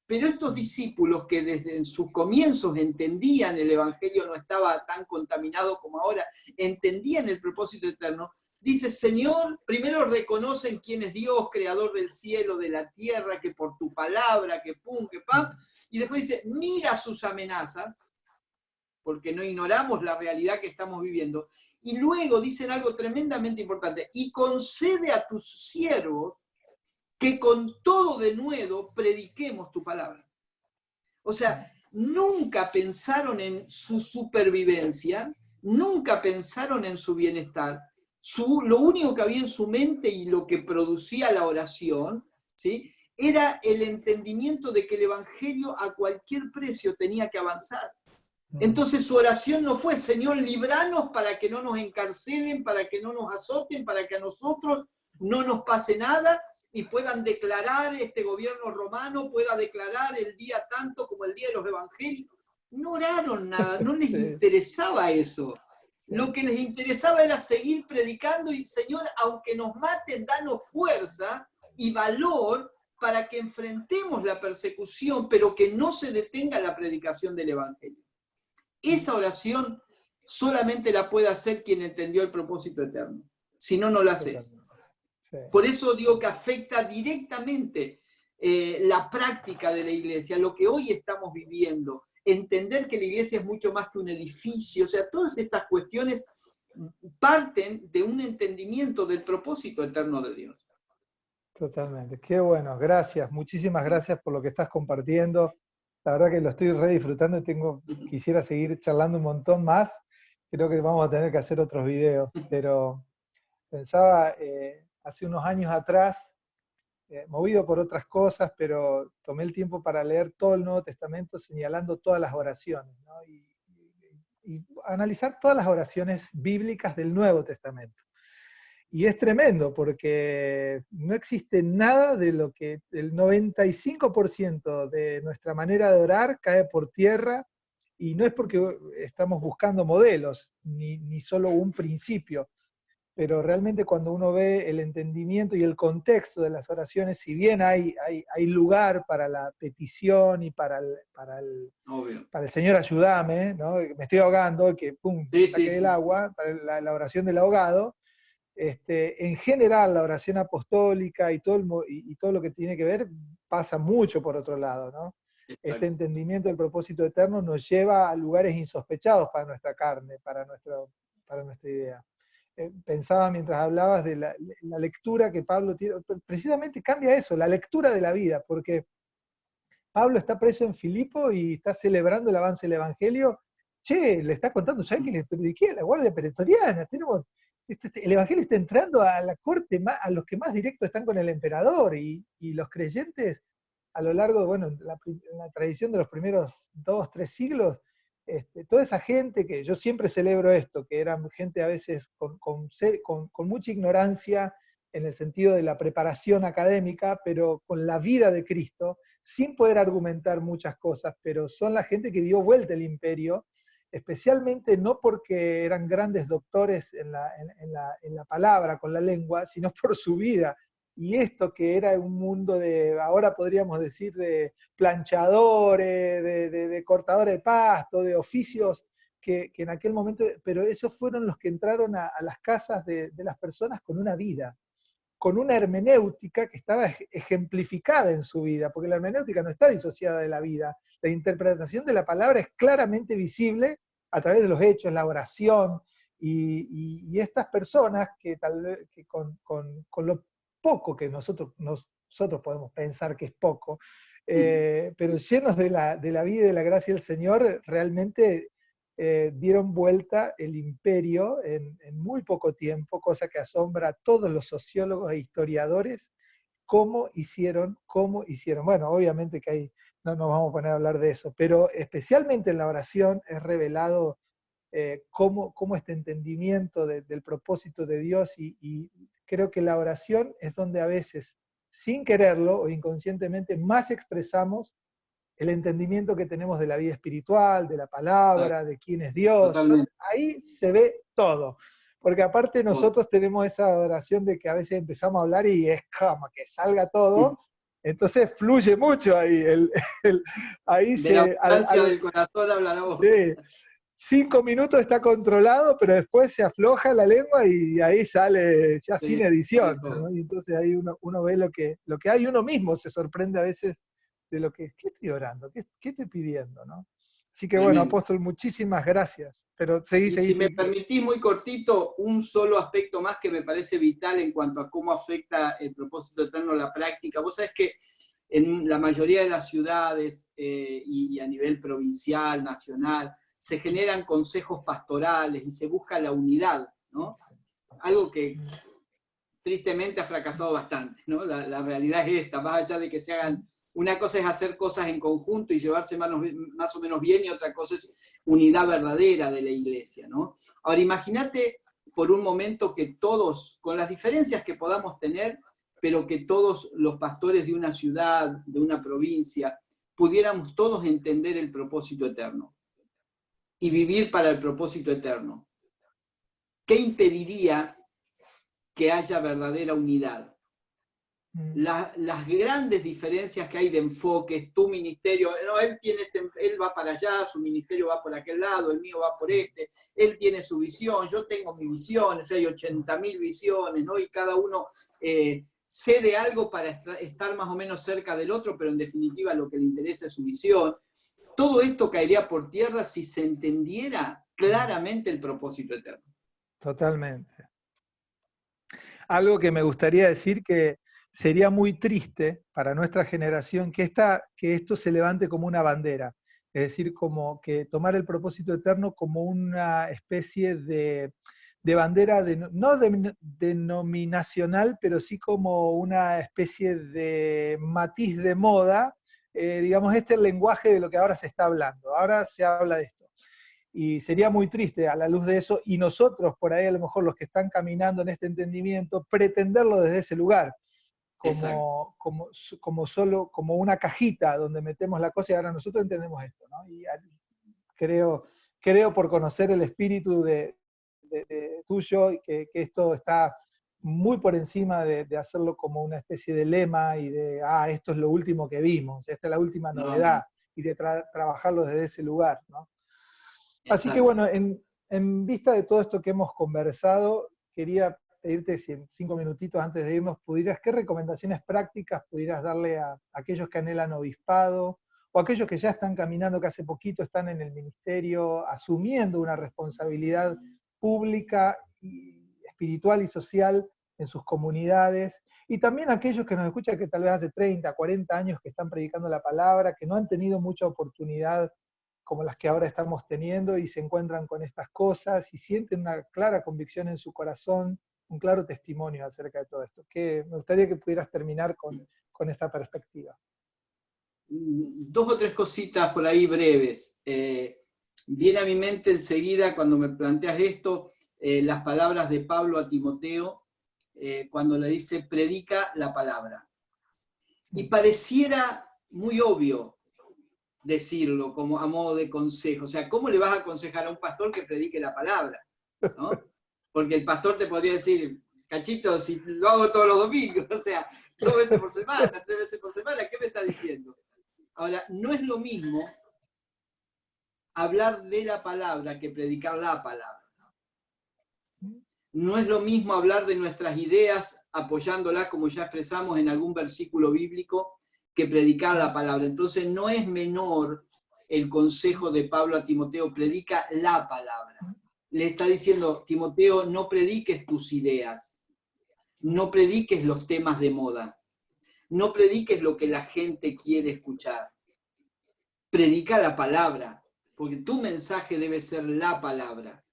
Pero estos discípulos que desde en sus comienzos entendían el Evangelio, no estaba tan contaminado como ahora, entendían el propósito eterno, dice: Señor, primero reconocen quién es Dios, creador del cielo, de la tierra, que por tu palabra, que pum, que pam, y después dice: mira sus amenazas, porque no ignoramos la realidad que estamos viviendo, y luego dicen algo tremendamente importante: y concede a tus siervos que con todo denuedo prediquemos tu palabra. O sea, nunca pensaron en su supervivencia, nunca pensaron en su bienestar. Lo único que había en su mente y lo que producía la oración, ¿sí?, era el entendimiento de que el Evangelio a cualquier precio tenía que avanzar. Entonces su oración no fue: Señor, libranos para que no nos encarcelen, para que no nos azoten, para que a nosotros no nos pase nada y puedan declarar, este gobierno romano pueda declarar el día tanto como el día de los evangelios. No oraron nada, no les interesaba eso. Lo que les interesaba era seguir predicando y: Señor, aunque nos maten, danos fuerza y valor para que enfrentemos la persecución, pero que no se detenga la predicación del evangelio. Esa oración solamente la puede hacer quien entendió el propósito eterno. Si no, no la haces. Sí. Por eso digo que afecta directamente la práctica de la iglesia, lo que hoy estamos viviendo. Entender que la iglesia es mucho más que un edificio. O sea, todas estas cuestiones parten de un entendimiento del propósito eterno de Dios. Totalmente. Qué bueno. Gracias. Muchísimas gracias por lo que estás compartiendo. La verdad que lo estoy re disfrutando y quisiera seguir charlando un montón más. Creo que vamos a tener que hacer otros videos, pero pensaba hace unos años atrás, movido por otras cosas, pero tomé el tiempo para leer todo el Nuevo Testamento señalando todas las oraciones, ¿no? Y analizar todas las oraciones bíblicas del Nuevo Testamento. Y es tremendo porque no existe nada de lo que el 95% de nuestra manera de orar cae por tierra, y no es porque estamos buscando modelos, ni solo un principio, pero realmente cuando uno ve el entendimiento y el contexto de las oraciones, si bien hay lugar para la petición y para el Señor ayúdame, ¿no? Me estoy ahogando, que pum, saque el agua, para la oración del ahogado. En general la oración apostólica y todo lo que tiene que ver pasa mucho por otro lado, ¿no? Este entendimiento del propósito eterno nos lleva a lugares insospechados para nuestra carne, para nuestra idea. Pensaba mientras hablabas de la lectura que Pablo tiene, precisamente cambia eso, la lectura de la vida, porque Pablo está preso en Filipo y está celebrando el avance del Evangelio. Che, le está contando: ¿sabes que le prediqué a la guardia pretoriana? El Evangelio está entrando a la corte, a los que más directos están con el emperador, y los creyentes a lo largo de, bueno, la tradición de los primeros 2, 3 siglos, toda esa gente que yo siempre celebro esto, que eran gente a veces con mucha ignorancia en el sentido de la preparación académica, pero con la vida de Cristo, sin poder argumentar muchas cosas, pero son la gente que dio vuelta el imperio, especialmente no porque eran grandes doctores en la palabra, con la lengua, sino por su vida. Y esto que era un mundo de, ahora podríamos decir, de planchadores, de cortadores de pasto, de oficios que en aquel momento, pero esos fueron los que entraron a las casas de las personas con una vida, con una hermenéutica que estaba ejemplificada en su vida, porque la hermenéutica no está disociada de la vida. La interpretación de la palabra es claramente visible a través de los hechos, la oración, y estas personas que tal vez que con lo poco que nosotros podemos pensar que es poco, pero llenos de la vida y de la gracia del Señor, realmente dieron vuelta el imperio en muy poco tiempo, cosa que asombra a todos los sociólogos e historiadores, cómo hicieron. Bueno, obviamente que ahí no nos vamos a poner a hablar de eso, pero especialmente en la oración es revelado cómo este entendimiento del propósito de Dios, y creo que la oración es donde a veces, sin quererlo o inconscientemente, más expresamos el entendimiento que tenemos de la vida espiritual, de la palabra, de quién es Dios. Totalmente. Ahí se ve todo. Porque aparte nosotros tenemos esa oración de que a veces empezamos a hablar y es como que salga todo, entonces fluye mucho ahí. Ahí de la abundancia del corazón habla la boca. Sí, 5 minutos está controlado, pero después se afloja la lengua y ahí sale ya sin edición, ¿no? Y entonces ahí uno ve lo que hay, uno mismo se sorprende a veces de lo que, ¿qué estoy orando? ¿Qué estoy pidiendo? ¿No? Así que bueno, apóstol, muchísimas gracias. Pero seguí. Si me permitís muy cortito, un solo aspecto más que me parece vital en cuanto a cómo afecta el propósito eterno a la práctica. Vos sabés que en la mayoría de las ciudades y a nivel provincial, nacional, se generan consejos pastorales y se busca la unidad, ¿no? Algo que tristemente ha fracasado bastante, ¿no? La realidad es esta, más allá de que se hagan. Una cosa es hacer cosas en conjunto y llevarse más o menos bien, y otra cosa es unidad verdadera de la iglesia, ¿no? Ahora, imagínate por un momento que todos, con las diferencias que podamos tener, pero que todos los pastores de una ciudad, de una provincia, pudiéramos todos entender el propósito eterno y vivir para el propósito eterno. ¿Qué impediría que haya verdadera unidad? Las grandes diferencias que hay de enfoques, tu ministerio, no, él va para allá, su ministerio va por aquel lado, el mío va por este, él tiene su visión, yo tengo mi visión, o sea, hay 80.000 visiones, ¿no? Y cada uno cede algo para estar más o menos cerca del otro, pero en definitiva lo que le interesa es su visión. Todo esto caería por tierra si se entendiera claramente el propósito eterno. Totalmente. Algo que me gustaría decir, que sería muy triste para nuestra generación que esto se levante como una bandera, es decir, como que tomar el propósito eterno como una especie de bandera, no denominacional, pero sí como una especie de matiz de moda, digamos, este es el lenguaje de lo que ahora se está hablando, ahora se habla de esto. Y sería muy triste a la luz de eso, y nosotros por ahí a lo mejor los que están caminando en este entendimiento, pretenderlo desde ese lugar, como una cajita donde metemos la cosa y ahora nosotros entendemos esto, ¿no? Y creo por conocer el espíritu tuyo, que esto está muy por encima de hacerlo como una especie de lema y de, esto es lo último que vimos, esta es la última novedad, y de trabajarlo desde ese lugar, ¿no? Así que bueno, en vista de todo esto que hemos conversado, quería pedirte si en 5 minutitos antes de irnos ¿qué recomendaciones prácticas pudieras darle a aquellos que anhelan obispado, o aquellos que ya están caminando, que hace poquito están en el ministerio, asumiendo una responsabilidad pública, y espiritual y social en sus comunidades, y también aquellos que nos escuchan que tal vez hace 30, 40 años que están predicando la palabra, que no han tenido mucha oportunidad como las que ahora estamos teniendo, y se encuentran con estas cosas y sienten una clara convicción en su corazón, un claro testimonio acerca de todo esto? Me gustaría que pudieras terminar con esta perspectiva. 2 o 3 cositas por ahí breves. Viene a mi mente enseguida, cuando me planteas esto, las palabras de Pablo a Timoteo, cuando le dice, predica la palabra. Y pareciera muy obvio decirlo como a modo de consejo. O sea, ¿cómo le vas a aconsejar a un pastor que predique la palabra? ¿No? Porque el pastor te podría decir, Cachito, si lo hago todos los domingos, o sea, 2 veces por semana, 3 veces por semana, ¿qué me está diciendo? Ahora, no es lo mismo hablar de la palabra que predicar la palabra. No es lo mismo hablar de nuestras ideas apoyándolas, como ya expresamos en algún versículo bíblico, que predicar la palabra. Entonces no es menor el consejo de Pablo a Timoteo, predica la palabra. Le está diciendo, Timoteo, no prediques tus ideas, no prediques los temas de moda, no prediques lo que la gente quiere escuchar. Predica la palabra, porque tu mensaje debe ser la palabra.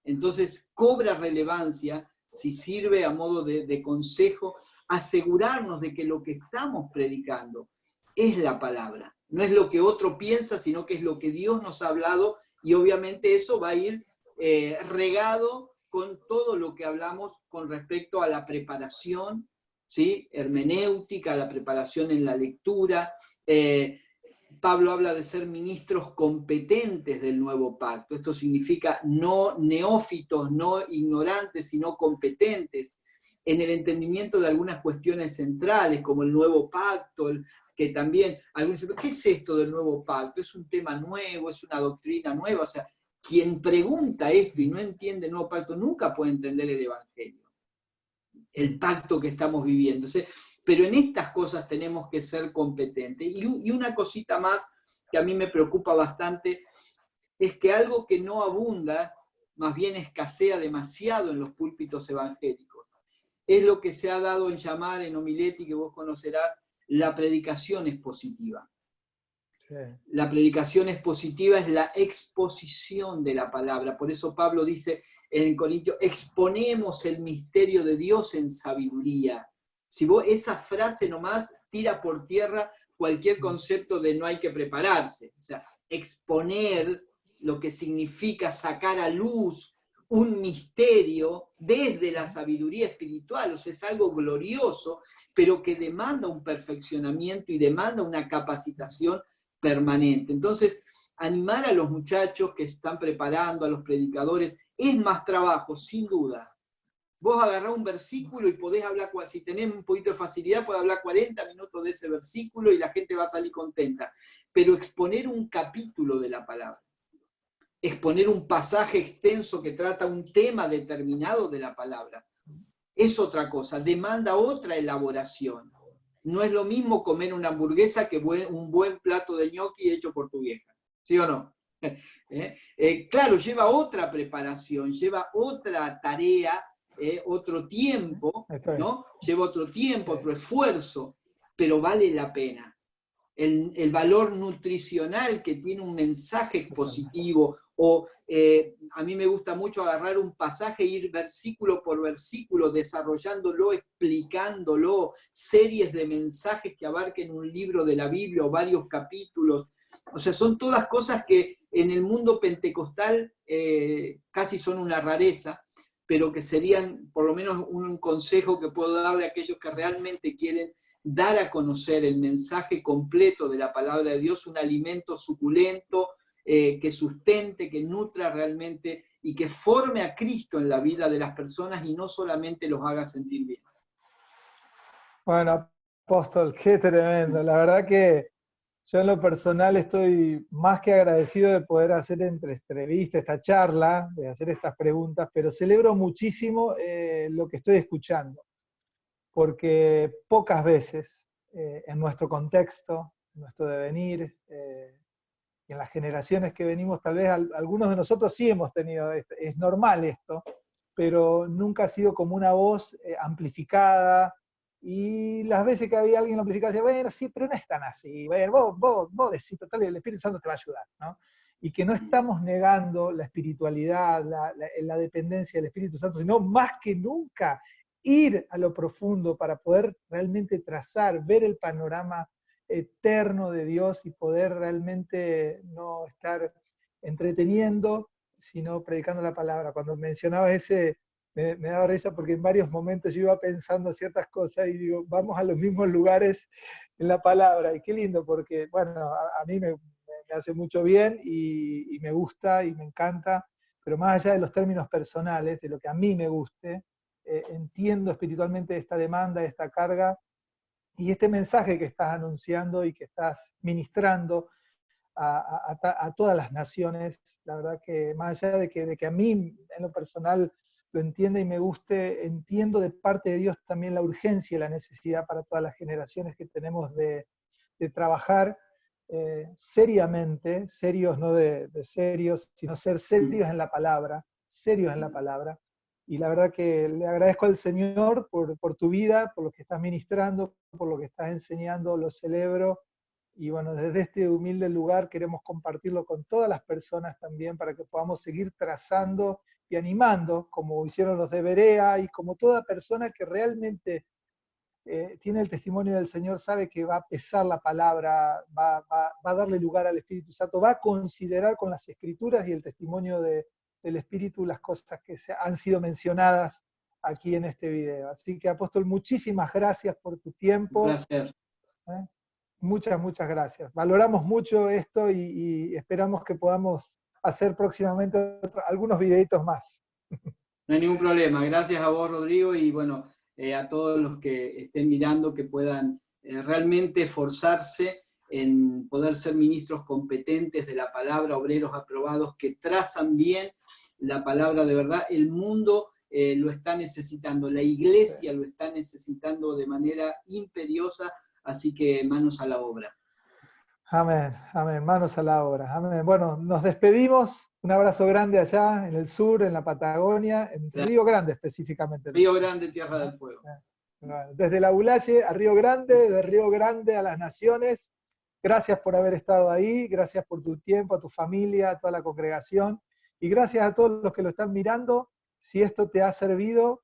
Entonces cobra relevancia si sirve a modo de consejo, asegurarnos de que lo que estamos predicando es la palabra. No es lo que otro piensa, sino que es lo que Dios nos ha hablado, y obviamente eso va a ir regado con todo lo que hablamos con respecto a la preparación, ¿sí? Hermenéutica, la preparación en la lectura. Pablo habla de ser ministros competentes del nuevo pacto. Esto significa no neófitos, no ignorantes, sino competentes en el entendimiento de algunas cuestiones centrales, como el nuevo pacto, que también, algunos dicen, ¿qué es esto del nuevo pacto? ¿Es un tema nuevo? ¿Es una doctrina nueva? O sea, quien pregunta esto y no entiende el nuevo pacto nunca puede entender el Evangelio, el pacto que estamos viviendo. Pero en estas cosas tenemos que ser competentes. Y una cosita más que a mí me preocupa bastante es que algo que no abunda, más bien escasea demasiado en los púlpitos evangélicos, es lo que se ha dado en llamar en homilética, que vos conocerás, la predicación expositiva. Sí. La predicación expositiva es la exposición de la palabra. Por eso Pablo dice en Corintios, exponemos el misterio de Dios en sabiduría. Si vos esa frase nomás tira por tierra cualquier concepto de no hay que prepararse. O sea, exponer lo que significa sacar a luz un misterio desde la sabiduría espiritual. O sea, es algo glorioso, pero que demanda un perfeccionamiento y demanda una capacitación permanente. Entonces, animar a los muchachos que están preparando, a los predicadores, es más trabajo, sin duda. Vos agarrás un versículo y podés hablar, si tenés un poquito de facilidad, podés hablar 40 minutos de ese versículo y la gente va a salir contenta. Pero exponer un capítulo de la palabra, exponer un pasaje extenso que trata un tema determinado de la palabra, es otra cosa, demanda otra elaboración. No es lo mismo comer una hamburguesa que un buen plato de ñoqui hecho por tu vieja, ¿sí o no? Claro, lleva otra preparación, lleva otra tarea, otro tiempo, ¿no? Lleva otro tiempo, otro esfuerzo, pero vale la pena. El valor nutricional que tiene un mensaje expositivo, o a mí me gusta mucho agarrar un pasaje e ir versículo por versículo, desarrollándolo, explicándolo, series de mensajes que abarquen un libro de la Biblia o varios capítulos. O sea, son todas cosas que en el mundo pentecostal casi son una rareza, pero que serían por lo menos un consejo que puedo darle a aquellos que realmente quieren dar a conocer el mensaje completo de la palabra de Dios, un alimento suculento, que sustente, que nutra realmente y que forme a Cristo en la vida de las personas y no solamente los haga sentir bien. Bueno, apóstol, qué tremendo. La verdad que yo en lo personal estoy más que agradecido de poder hacer entrevista, esta charla, de hacer estas preguntas, pero celebro muchísimo lo que estoy escuchando, porque pocas veces en nuestro contexto, en nuestro devenir, y en las generaciones que venimos, tal vez algunos de nosotros sí hemos tenido, es normal esto, pero nunca ha sido como una voz amplificada, y las veces que había alguien amplificado decía, bueno, sí, pero no es tan así, bueno, vos decís, total, el Espíritu Santo te va a ayudar, ¿no? Y que no estamos negando la espiritualidad, la dependencia del Espíritu Santo, sino más que nunca ir a lo profundo para poder realmente trazar, ver el panorama eterno de Dios y poder realmente no estar entreteniendo, sino predicando la palabra. Cuando mencionaba ese, me daba risa porque en varios momentos yo iba pensando ciertas cosas y digo, vamos a los mismos lugares en la palabra. Y qué lindo, porque bueno, a mí me hace mucho bien y me gusta y me encanta, pero más allá de los términos personales, de lo que a mí me guste, entiendo espiritualmente esta demanda, esta carga, y este mensaje que estás anunciando y que estás ministrando a todas las naciones. La verdad que más allá de que a mí en lo personal lo entienda y me guste, entiendo de parte de Dios también la urgencia y la necesidad para todas las generaciones que tenemos de trabajar seriamente, serios no de serios, sino ser serios en la palabra, serios en la palabra. Y la verdad que le agradezco al Señor por tu vida, por lo que estás ministrando, por lo que estás enseñando, lo celebro. Y bueno, desde este humilde lugar queremos compartirlo con todas las personas también para que podamos seguir trazando y animando, como hicieron los de Berea y como toda persona que realmente tiene el testimonio del Señor, sabe que va a pesar la palabra, va a darle lugar al Espíritu Santo, va a considerar con las Escrituras y el testimonio del Espíritu las cosas que han sido mencionadas aquí en este video. Así que, apóstol, muchísimas gracias por tu Un tiempo. placer. Muchas, muchas gracias. Valoramos mucho esto y esperamos que podamos hacer próximamente algunos videitos más. No hay ningún problema. Gracias a vos, Rodrigo, y bueno, a todos los que estén mirando, que puedan realmente esforzarse en poder ser ministros competentes de la palabra, obreros aprobados, que trazan bien la palabra de verdad. El mundo lo está necesitando, la iglesia lo está necesitando de manera imperiosa, así que manos a la obra. Amén, amén, manos a la obra. Amén. Bueno, nos despedimos. Un abrazo grande allá en el sur, en la Patagonia, en Río Grande específicamente. Río Grande, Tierra del Fuego. Desde la Ulaye a Río Grande, de Río Grande a las Naciones. Gracias por haber estado ahí, gracias por tu tiempo, a tu familia, a toda la congregación. Y gracias a todos los que lo están mirando. Si esto te ha servido,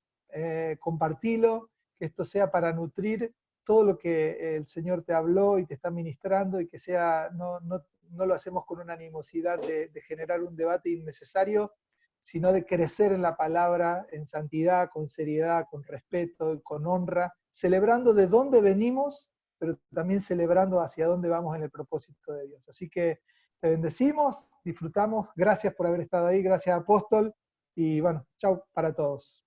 compartilo, que esto sea para nutrir todo lo que el Señor te habló y te está ministrando, y que sea, no lo hacemos con una animosidad de generar un debate innecesario, sino de crecer en la palabra, en santidad, con seriedad, con respeto, con honra, celebrando de dónde venimos, pero también celebrando hacia dónde vamos en el propósito de Dios. Así que te bendecimos, disfrutamos, gracias por haber estado ahí, gracias apóstol, y bueno, chau para todos.